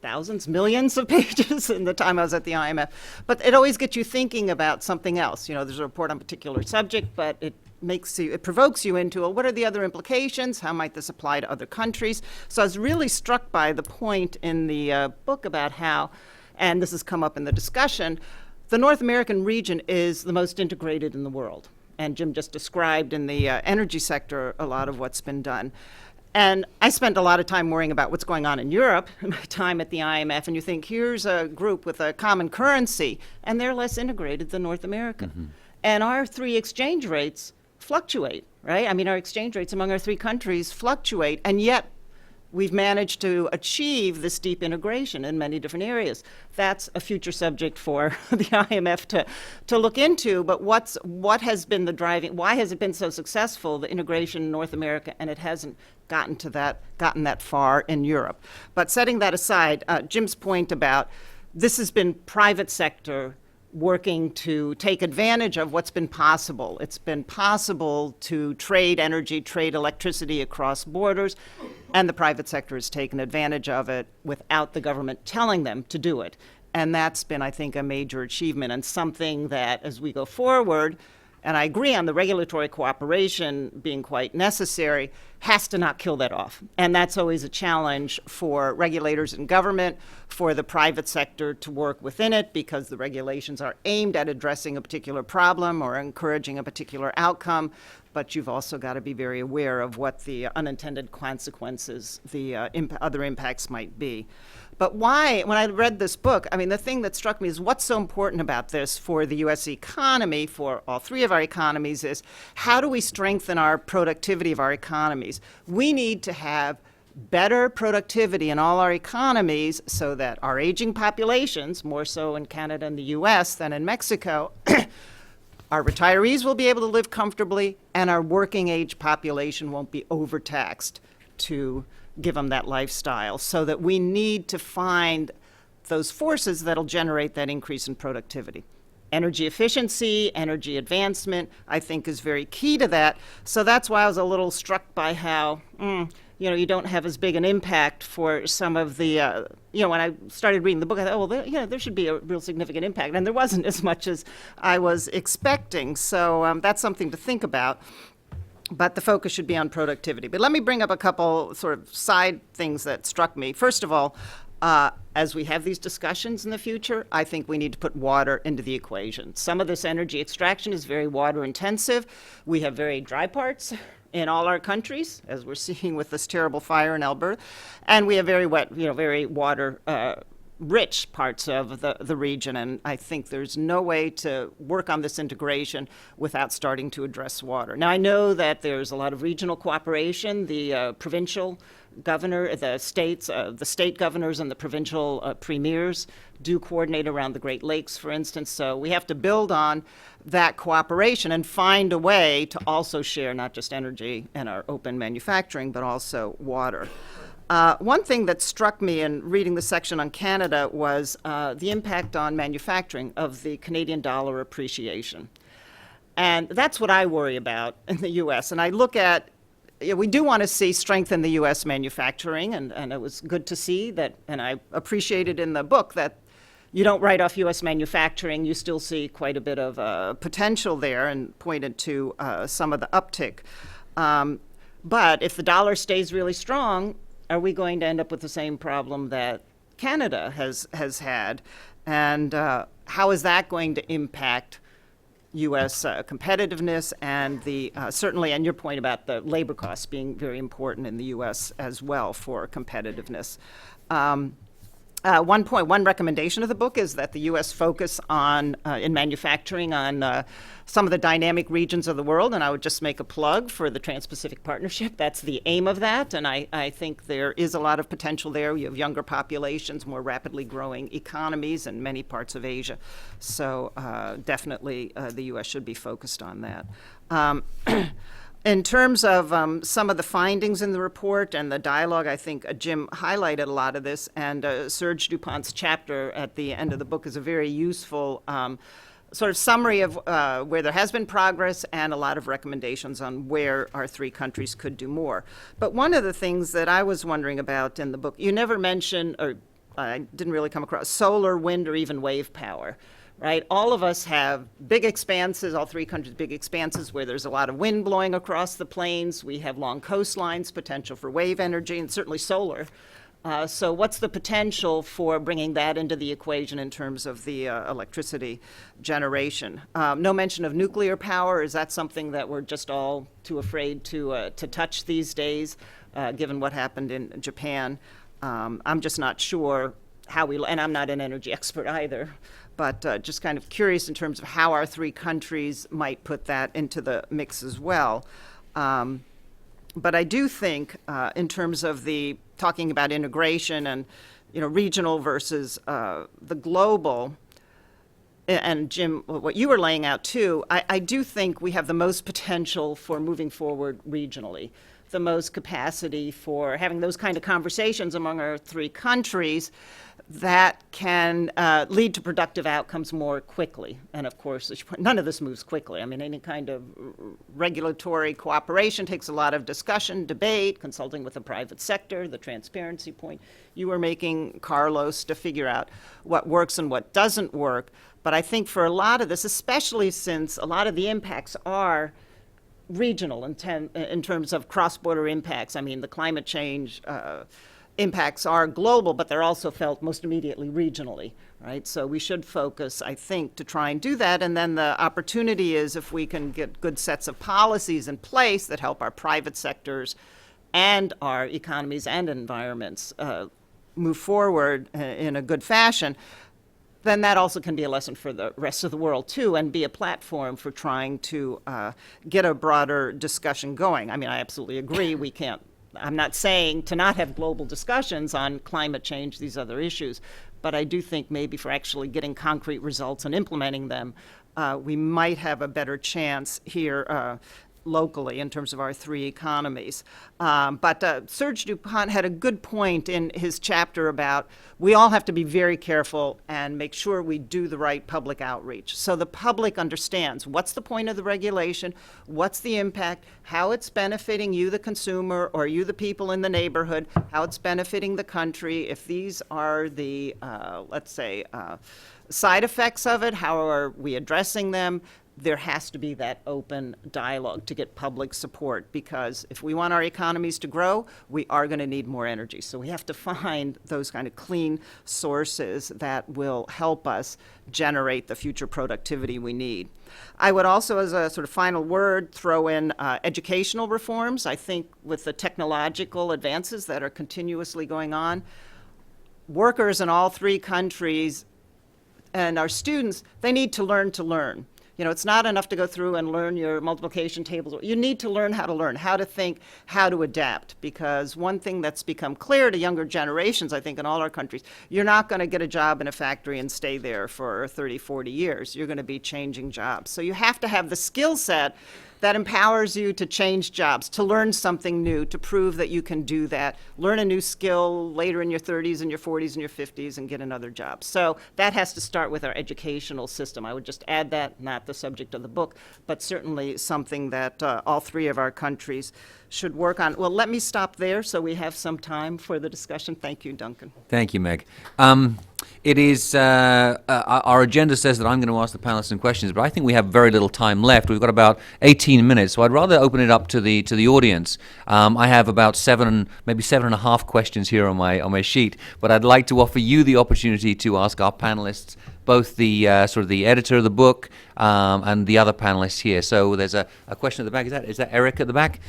thousands, millions of pages in the time I was at the IMF, but it always gets you thinking about something else. You know, there's a report on a particular subject, but it provokes you into, well, what are the other implications? How might this apply to other countries? So I was really struck by the point in the book about how, and this has come up in the discussion, the North American region is the most integrated in the world. And Jim just described in the energy sector a lot of what's been done. And I spent a lot of time worrying about what's going on in Europe, in my time at the IMF, and you think, here's a group with a common currency, and they're less integrated than North America. Mm-hmm. And our three exchange rates fluctuate, right? I mean, our exchange rates among our three countries fluctuate, and yet we've managed to achieve this deep integration in many different areas. That's a future subject for the IMF to look into, but what has been the driving, why has it been so successful, the integration in North America, and it hasn't gotten that far in Europe? But setting that aside, Jim's point about this has been private sector working to take advantage of what's been possible. It's been possible to trade energy, trade electricity across borders, and the private sector has taken advantage of it without the government telling them to do it. And that's been, I think, a major achievement and something that, as we go forward, and I agree on the regulatory cooperation being quite necessary, has to not kill that off. And that's always a challenge for regulators and government, for the private sector to work within it, because the regulations are aimed at addressing a particular problem or encouraging a particular outcome. But you've also got to be very aware of what the unintended consequences, the other impacts might be. But why, when I read this book, I mean, the thing that struck me is what's so important about this for the U.S. economy, for all three of our economies, is how do we strengthen our productivity of our economies? We need to have better productivity in all our economies so that our aging populations, more so in Canada and the U.S. than in Mexico, our retirees will be able to live comfortably, and our working age population won't be overtaxed to give them that lifestyle. So that we need to find those forces that'll generate that increase in productivity. Energy efficiency, energy advancement, I think is very key to that. So that's why I was a little struck by how, you don't have as big an impact for some of the, when I started reading the book, I thought, there should be a real significant impact. And there wasn't as much as I was expecting. So that's something to think about. But the focus should be on productivity. But let me bring up a couple sort of side things that struck me. First of all, as we have these discussions in the future, I think we need to put water into the equation. Some of this energy extraction is very water intensive. We have very dry parts in all our countries, as we're seeing with this terrible fire in Alberta. And we have very wet, very water rich parts of the region, and I think there's no way to work on this integration without starting to address water. Now, I know that there's a lot of regional cooperation. The provincial governor, the state governors and the provincial premiers do coordinate around the Great Lakes, for instance, so we have to build on that cooperation and find a way to also share not just energy and our open manufacturing, but also water. One thing that struck me in reading the section on Canada was the impact on manufacturing of the Canadian dollar appreciation. And that's what I worry about in the U.S. And I look at, we do want to see strength in the U.S. manufacturing, and it was good to see that, and I appreciated in the book that you don't write off U.S. manufacturing. You still see quite a bit of potential there, and pointed to some of the uptick. But if the dollar stays really strong, are we going to end up with the same problem that Canada has had? And how is that going to impact U.S. competitiveness and the certainly, and your point about the labor costs being very important in the U.S. as well for competitiveness. One recommendation of the book is that the U.S. focus on, in manufacturing, on some of the dynamic regions of the world, and I would just make a plug for the Trans-Pacific Partnership. That's the aim of that, and I think there is a lot of potential there. You have younger populations, more rapidly growing economies in many parts of Asia, so definitely the U.S. should be focused on that. In terms of some of the findings in the report and the dialogue, I think Jim highlighted a lot of this, and Serge Dupont's chapter at the end of the book is a very useful sort of summary of where there has been progress and a lot of recommendations on where our three countries could do more. But one of the things that I was wondering about in the book, you never mention, or I didn't really come across, solar, wind, or even wave power. Right? All of us have big expanses, all three countries, big expanses where there's a lot of wind blowing across the plains. We have long coastlines, potential for wave energy, and certainly solar. So what's the potential for bringing that into the equation in terms of the electricity generation? No mention of nuclear power. Is that something that we're just all too afraid to touch these days, given what happened in Japan? I'm just not sure how and I'm not an energy expert either, but just kind of curious in terms of how our three countries might put that into the mix as well. But I do think in terms of the talking about integration and regional versus the global, and Jim, what you were laying out too, I do think we have the most potential for moving forward regionally, the most capacity for having those kind of conversations among our three countries that can lead to productive outcomes more quickly. And of course, none of this moves quickly. I mean, any kind of regulatory cooperation takes a lot of discussion, debate, consulting with the private sector, the transparency point you were making, Carlos, to figure out what works and what doesn't work. But I think for a lot of this, especially since a lot of the impacts are regional in terms of cross-border impacts. I mean, the climate change impacts are global, but they're also felt most immediately regionally, right? So we should focus, I think, to try and do that. And then the opportunity is if we can get good sets of policies in place that help our private sectors and our economies and environments move forward in a good fashion, then that also can be a lesson for the rest of the world, too, and be a platform for trying to get a broader discussion going. I mean, I absolutely agree. We can't, I'm not saying to not have global discussions on climate change, these other issues, but I do think maybe for actually getting concrete results and implementing them, we might have a better chance here locally in terms of our three economies. But Serge Dupont had a good point in his chapter about we all have to be very careful and make sure we do the right public outreach. So the public understands what's the point of the regulation, what's the impact, how it's benefiting you, the consumer, or you, the people in the neighborhood, how it's benefiting the country. If these are the, let's say, side effects of it, how are we addressing them? There has to be that open dialogue to get public support, because if we want our economies to grow, we are going to need more energy. So we have to find those kind of clean sources that will help us generate the future productivity we need. I would also, as a sort of final word, throw in educational reforms. I think with the technological advances that are continuously going on, workers in all three countries and our students, they need to learn to learn. You know, it's not enough to go through and learn your multiplication tables. You need to learn, how to think, how to adapt, because one thing that's become clear to younger generations, I think, in all our countries, you're not going to get a job in a factory and stay there for 30, 40 years. You're going to be changing jobs. So you have to have the skill set that empowers you to change jobs, to learn something new, to prove that you can do that, learn a new skill later in your 30s and your 40s and your 50s and get another job. So that has to start with our educational system. I would just add that, not the subject of the book, but certainly something that all three of our countries should work on. Well, let me stop there so we have some time for the discussion. Thank you, Duncan. Thank you, Meg. It is, our agenda says that I'm going to ask the panelists some questions, but I think we have very little time left. We've got about 18 minutes, so I'd rather open it up to the audience. I have about maybe 7.5 questions here on my sheet, but I'd like to offer you the opportunity to ask our panelists, both the sort of the editor of the book and the other panelists here. So there's a question at the back. Is that Eric at the back?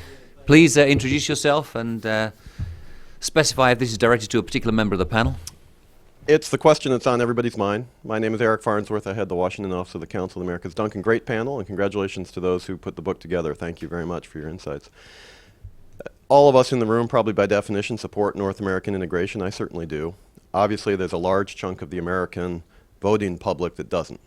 Please introduce yourself and specify if this is directed to a particular member of the panel. It's the question that's on everybody's mind. My name is Eric Farnsworth. I head the Washington office of the Council of the Americas. Duncan, great panel, and congratulations to those who put the book together. Thank you very much for your insights. All of us in the room probably by definition support North American integration. I certainly do. Obviously, there's a large chunk of the American voting public that doesn't.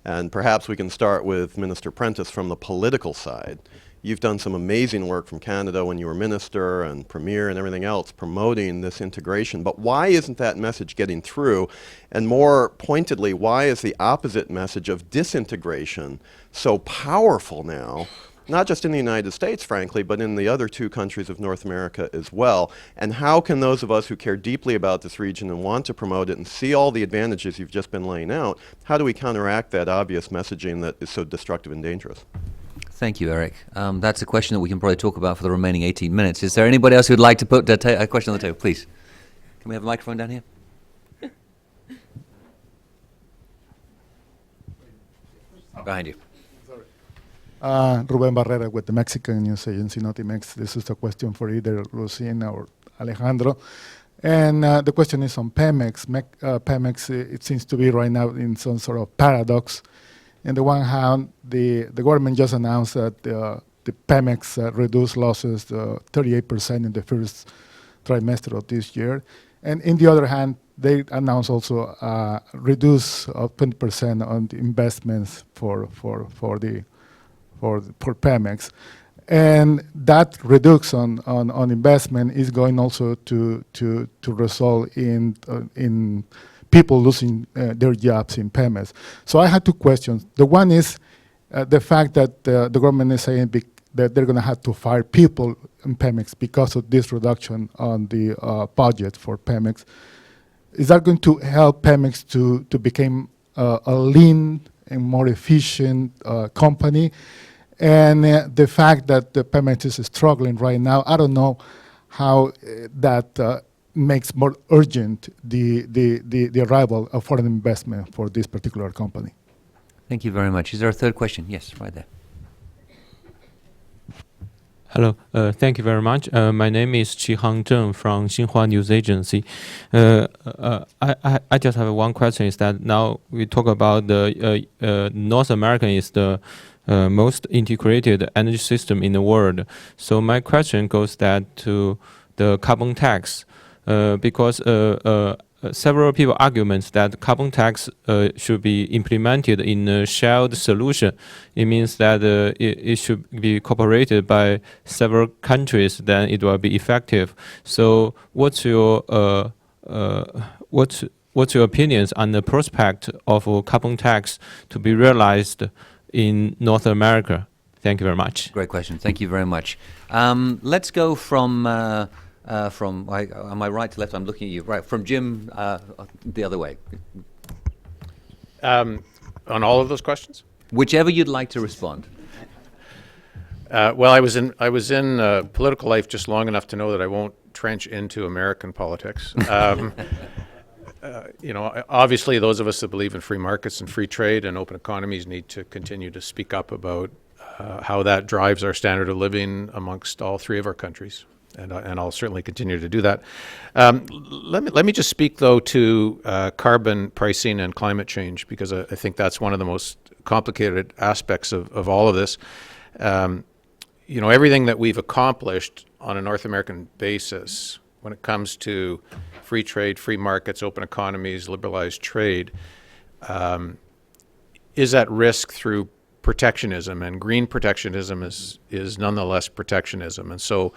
And perhaps we can start with Minister Prentice from the political side. You've done some amazing work from Canada when you were minister and premier and everything else promoting this integration. But why isn't that message getting through? And more pointedly, why is the opposite message of disintegration so powerful now, not just in the United States, frankly, but in the other two countries of North America as well? And how can those of us who care deeply about this region and want to promote it and see all the advantages you've just been laying out, how do we counteract that obvious messaging that is so destructive and dangerous? Thank you, Eric. That's a question that we can probably talk about for the remaining 18 minutes. Is there anybody else who'd like to put a question on the table? Please. Can we have a microphone down here? Behind you. Ruben Barrera with the Mexican news agency Notimex. This is a question for either Lucina or Alejandro. And the question is on Pemex. Pemex, it seems to be right now in some sort of paradox. On the one hand, the government just announced that the Pemex reduced losses 38% in the first trimester of this year. And in the other hand, they announced also reduce 20% on the investments for Pemex. And that reduction on investment is going also to result in people losing their jobs in Pemex. So I had two questions. The one is the fact that the government is saying that they're going to have to fire people in Pemex because of this reduction on the budget for Pemex. Is that going to help Pemex to become a lean and more efficient company? And the fact that the Pemex is struggling right now, I don't know how that makes more urgent the arrival of foreign investment for this particular company. Thank you very much. Is there a third question? Yes, right there. Hello, thank you very much. My name is Qihang Zheng from Xinhua News Agency. I just have one question. Is that now we talk about the North American is the most integrated energy system in the world. So my question goes that to the carbon tax. Because several people arguments that carbon tax should be implemented in a shared solution. It means that it should be cooperated by several countries, then it will be effective. So what's your opinions on the prospect of carbon tax to be realized in North America? Thank you very much. Great question. Thank you very much. Let's go from am I right to left? I'm looking at you. Right, from Jim the other way. On all of those questions? Whichever you'd like to respond. Well, I was in political life just long enough to know that I won't trench into American politics. Obviously, those of us that believe in free markets and free trade and open economies need to continue to speak up about how that drives our standard of living amongst all three of our countries. And I'll certainly continue to do that. Let me just speak, though, to carbon pricing and climate change, because I think that's one of the most complicated aspects of all of this. Everything that we've accomplished on a North American basis when it comes to free trade, free markets, open economies, liberalized trade, is at risk through protectionism, and green protectionism is nonetheless protectionism. And so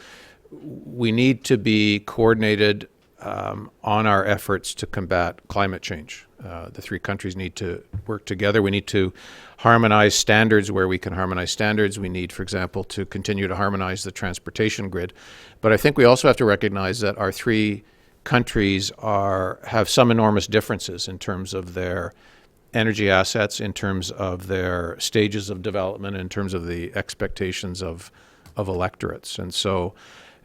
we need to be coordinated on our efforts to combat climate change. The three countries need to work together. We need to harmonize standards where we can harmonize standards. We need, for example, to continue to harmonize the transportation grid. But I think we also have to recognize that our three countries have some enormous differences in terms of their energy assets, in terms of their stages of development, in terms of the expectations of electorates. And so,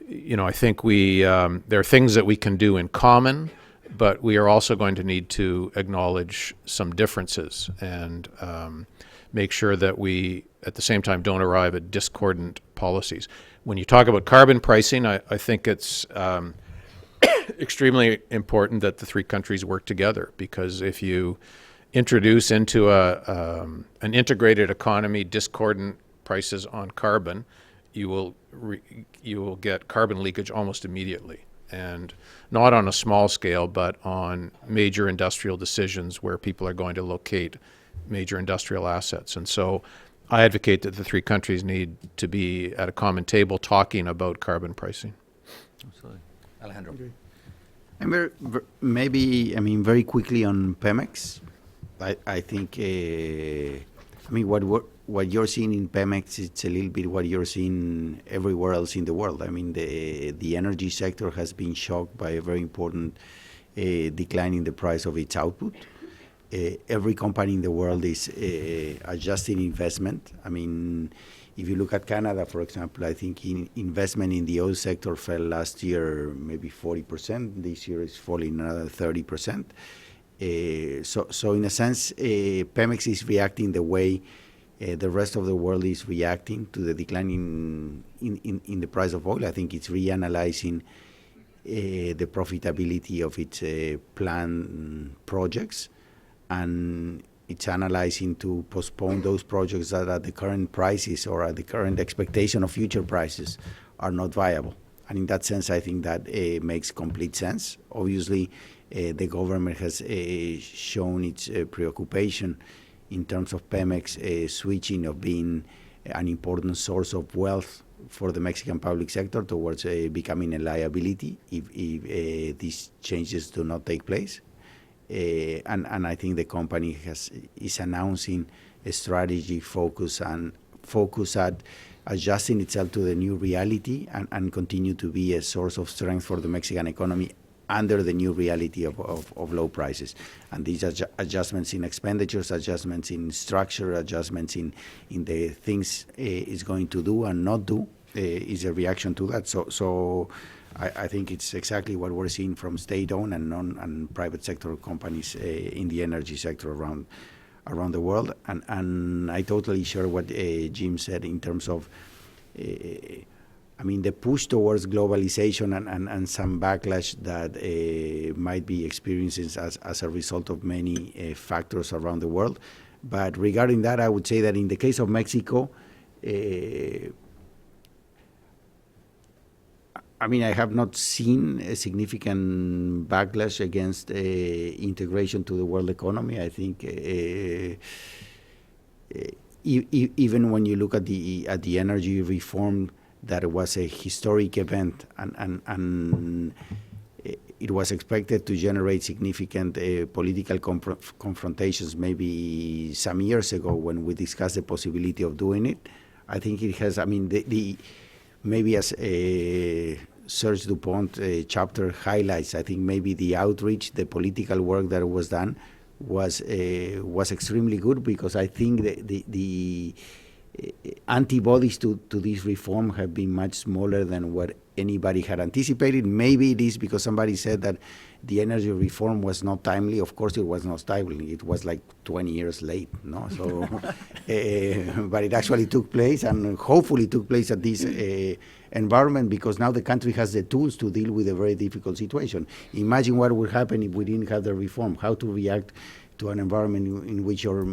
I think there are things that we can do in common, but we are also going to need to acknowledge some differences and make sure that we, at the same time, don't arrive at discordant policies. When you talk about carbon pricing, I think it's extremely important that the three countries work together, because if you introduce into an integrated economy discordant prices on carbon, you will get carbon leakage almost immediately, and not on a small scale, but on major industrial decisions where people are going to locate major industrial assets. And so I advocate that the three countries need to be at a common table talking about carbon pricing. Absolutely. Alejandro. And very quickly on Pemex, I think, what you're seeing in Pemex, it's a little bit what you're seeing everywhere else in the world. I mean, the energy sector has been shocked by a very important decline in the price of its output. Every company in the world is adjusting investment. I mean, if you look at Canada, for example, I think investment in the oil sector fell last year maybe 40%. This year is falling another 30%. So in a sense, Pemex is reacting the way the rest of the world is reacting to the decline in the price of oil. I think it's reanalyzing the profitability of its planned projects, and it's analyzing to postpone those projects that at the current prices or at the current expectation of future prices are not viable. And in that sense, I think that makes complete sense. Obviously, the government has shown its preoccupation in terms of Pemex switching of being an important source of wealth for the Mexican public sector towards becoming a liability if these changes do not take place. And I think the company is announcing a strategy focus at adjusting itself to the new reality and continue to be a source of strength for the Mexican economy under the new reality of low prices. And these adjustments in expenditures, adjustments in structure, adjustments in the things it's going to do and not do is a reaction to that. So I think it's exactly what we're seeing from state-owned and private sector companies in the energy sector around the world. And I totally share what Jim said in terms of the push towards globalization and some backlash that might be experienced as a result of many factors around the world. But regarding that, I would say that in the case of Mexico, I have not seen a significant backlash against integration to the world economy. I think even when you look at the energy reform, that was a historic event, and it was expected to generate significant political confrontations maybe some years ago when we discussed the possibility of doing it. I think it has, maybe as Serge Dupont chapter highlights, I think maybe the outreach, the political work that was done was extremely good, because I think the antibodies to this reform have been much smaller than what anybody had anticipated. Maybe it is because somebody said that the energy reform was not timely. Of course, it was not timely. It was like 20 years late, no? So, but it actually took place, and hopefully took place at this environment, because now the country has the tools to deal with a very difficult situation. Imagine what would happen if we didn't have the reform, how to react to an environment in which your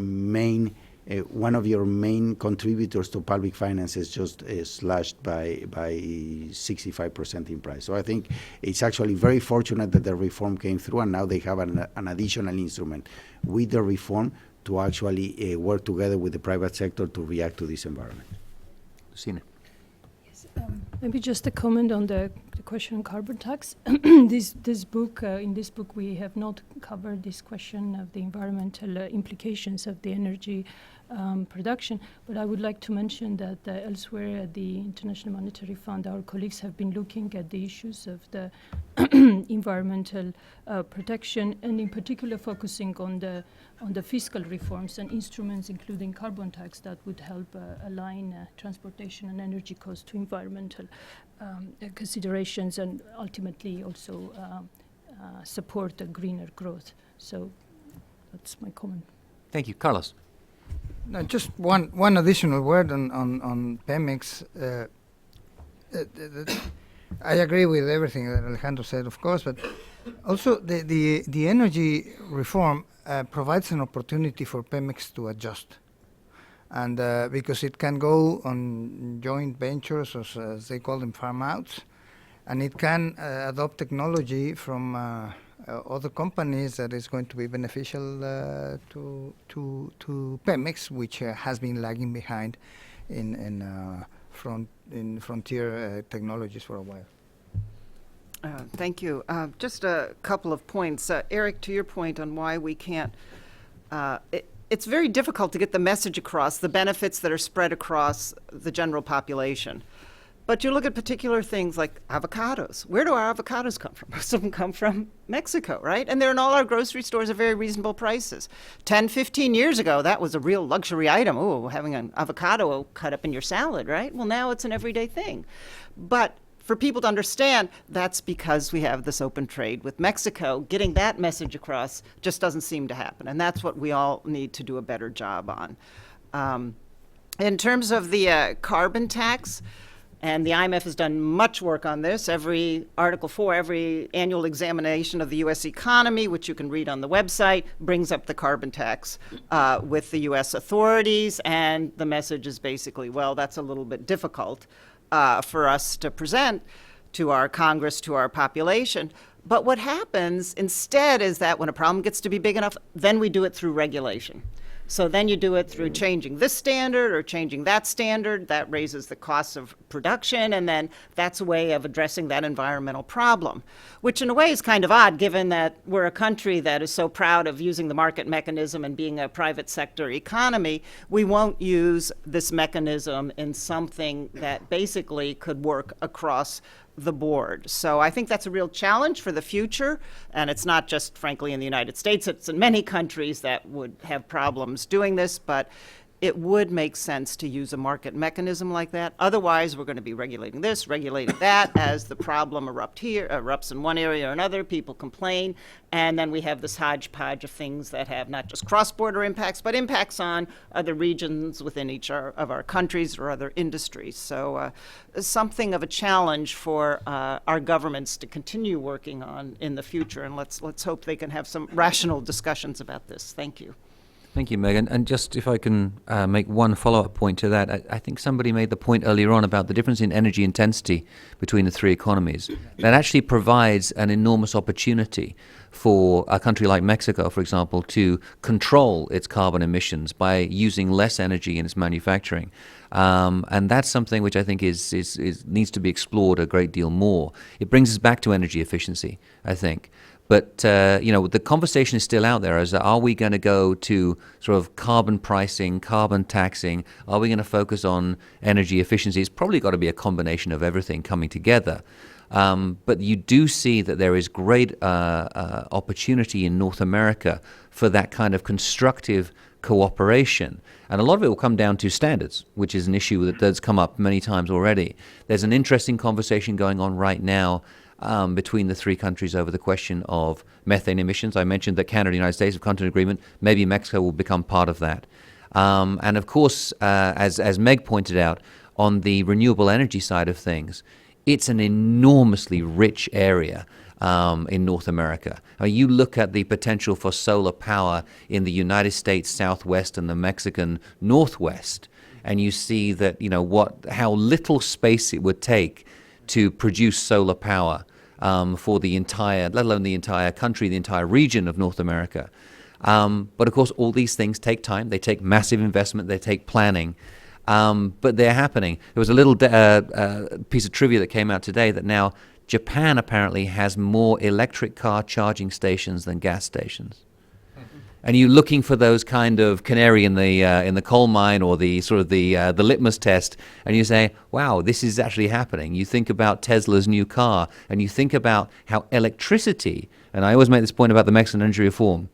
one of your main contributors to public finances just slashed by 65% in price. So I think it's actually very fortunate that the reform came through, and now they have an additional instrument with the reform to actually work together with the private sector to react to this environment. Lucina. Yes, maybe just a comment on the question on carbon tax. In this book, we have not covered this question of the environmental implications of the energy production. But I would like to mention that elsewhere at the International Monetary Fund, our colleagues have been looking at the issues of the environmental protection, and in particular focusing on the fiscal reforms and instruments, including carbon tax, that would help align transportation and energy costs to environmental considerations, and ultimately also support a greener growth. So that's my comment. Thank you. Carlos. No, just one additional word on Pemex. I agree with everything that Alejandro said, of course, but also the energy reform provides an opportunity for Pemex to adjust. And because it can go on joint ventures, or as they call them, farm outs, and it can adopt technology from other companies that is going to be beneficial to Pemex, which has been lagging behind in frontier technologies for a while. Thank you. Just a couple of points. Eric, to your point on why we can't, it's very difficult to get the message across, the benefits that are spread across the general population. But you look at particular things like avocados. Where do our avocados come from? Most of them come from Mexico, right? And they're in all our grocery stores at very reasonable prices. 10, 15 years ago, that was a real luxury item. Oh, having an avocado cut up in your salad, right? Well, now it's an everyday thing. But for people to understand, that's because we have this open trade with Mexico. Getting that message across just doesn't seem to happen. And that's what we all need to do a better job on. In terms of the carbon tax, and the IMF has done much work on this. Every Article 4, every annual examination of the U.S. economy, which you can read on the website, brings up the carbon tax with the U.S. authorities. And the message is basically, well, that's a little bit difficult for us to present to our Congress, to our population. But what happens instead is that when a problem gets to be big enough, then we do it through regulation. So then you do it through changing this standard or changing that standard. That raises the costs of production, and then that's a way of addressing that environmental problem, which in a way is kind of odd given that we're a country that is so proud of using the market mechanism and being a private sector economy. We won't use this mechanism in something that basically could work across the board. So I think that's a real challenge for the future, and it's not just, frankly, in the United States. It's in many countries that would have problems doing this, but it would make sense to use a market mechanism like that. Otherwise, we're going to be regulating this, regulating that. As the problem erupts in one area or another, people complain, and then we have this hodgepodge of things that have not just cross-border impacts, but impacts on other regions within each of our countries or other industries. So something of a challenge for our governments to continue working on in the future, and let's hope they can have some rational discussions about this. Thank you. Thank you, Megan. And just if I can make one follow-up point to that, I think somebody made the point earlier on about the difference in energy intensity between the three economies. That actually provides an enormous opportunity for a country like Mexico, for example, to control its carbon emissions by using less energy in its manufacturing. And that's something which I think needs to be explored a great deal more. It brings us back to energy efficiency, I think. But, the conversation is still out there as are we going to go to sort of carbon pricing, carbon taxing? Are we going to focus on energy efficiency? It's probably got to be a combination of everything coming together. But you do see that there is great opportunity in North America for that kind of constructive cooperation. And a lot of it will come down to standards, which is an issue that does come up many times already. There's an interesting conversation going on right now between the three countries over the question of methane emissions. I mentioned that Canada and the United States have come to an agreement. Maybe Mexico will become part of that. And of course, as Meg pointed out, on the renewable energy side of things, it's an enormously rich area in North America. You look at the potential for solar power in the United States Southwest and the Mexican Northwest, and you see that how little space it would take to produce solar power for the entire, let alone the entire country, the entire region of North America. But of course, all these things take time. They take massive investment. They take planning. But they're happening. There was a little piece of trivia that came out today that now Japan apparently has more electric car charging stations than gas stations. and you're looking for those kind of canary in the coal mine, or the sort of the litmus test, and you say, wow, this is actually happening. You think about Tesla's new car, and you think about how electricity, and I always make this point about the Mexican energy reform,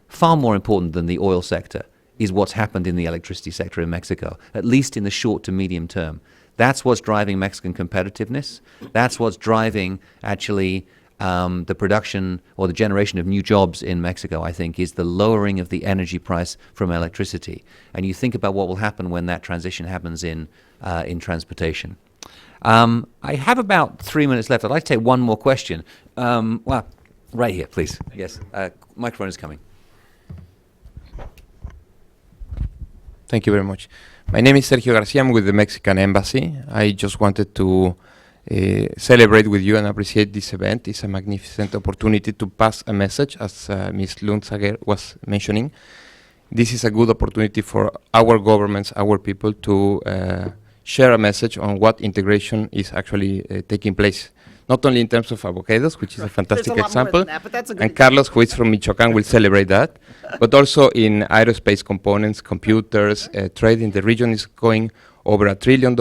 far more important than the oil sector is what's happened in the electricity sector in Mexico, at least in the short to medium term. That's what's driving Mexican competitiveness. That's what's driving, actually, the production or the generation of new jobs in Mexico, I think, is the lowering of the energy price from electricity. And you think about what will happen when that transition happens in transportation. I have about 3 minutes left. I'd like to take one more question. Well, right here, please. Yes, microphone is coming. Thank you very much. My name is Sergio Garcia. I'm with the Mexican Embassy. I just wanted to celebrate with you and appreciate this event. It's a magnificent opportunity to pass a message, as Ms. Lundsager was mentioning. This is a good opportunity for our governments, our people, to share a message on what integration is actually taking place. Not only in terms of avocados, which is a fantastic example, and Carlos, who is from Michoacán, will celebrate that, but also in aerospace components, computers, trade in the region is going over $1 trillion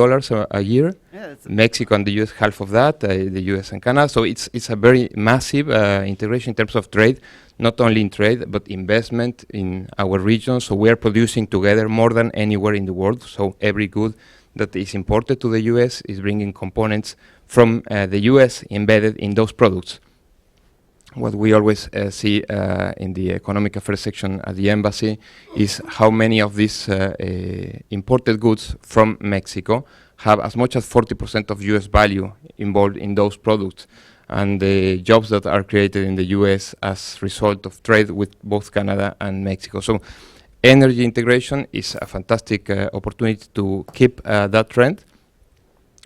a year. Yeah, Mexico and the US, half of that, the US and Canada. So it's a very massive integration in terms of trade, not only in trade, but investment in our region. So we are producing together more than anywhere in the world. So every good that is imported to the US is bringing components from the US embedded in those products. What we always see in the economic affairs section at the embassy is how many of these imported goods from Mexico have as much as 40% of US value involved in those products, and the jobs that are created in the US as a result of trade with both Canada and Mexico. So energy integration is a fantastic opportunity to keep that trend.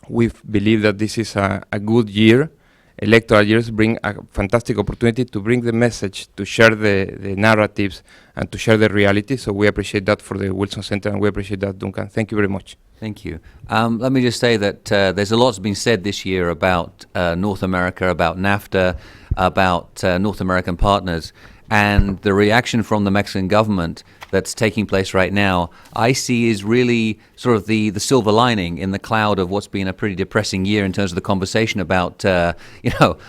We believe that this is a good year. Electoral years bring a fantastic opportunity to bring the message, to share the narratives, and to share the reality. So we appreciate that for the Wilson Center, and we appreciate that, Duncan. Thank you very much. Thank you. Let me just say that there's a lot that's been said this year about North America, about NAFTA, about North American partners, and the reaction from the Mexican government that's taking place right now, I see is really sort of the silver lining in the cloud of what's been a pretty depressing year in terms of the conversation about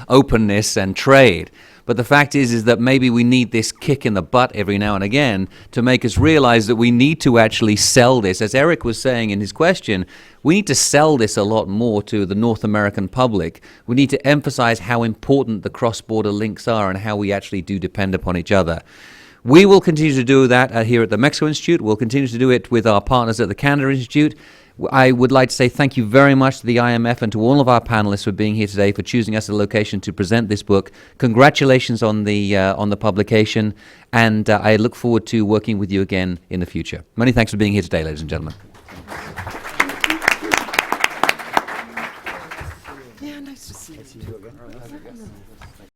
openness and trade. But the fact is that maybe we need this kick in the butt every now and again to make us realize that we need to actually sell this. As Eric was saying in his question, we need to sell this a lot more to the North American public. We need to emphasize how important the cross-border links are and how we actually do depend upon each other. We will continue to do that here at the Mexico Institute. We'll continue to do it with our partners at the Canada Institute. I would like to say thank you very much to the IMF and to all of our panelists for being here today, for choosing us as a location to present this book. Congratulations on the publication, and I look forward to working with you again in the future. Many thanks for being here today, ladies and gentlemen.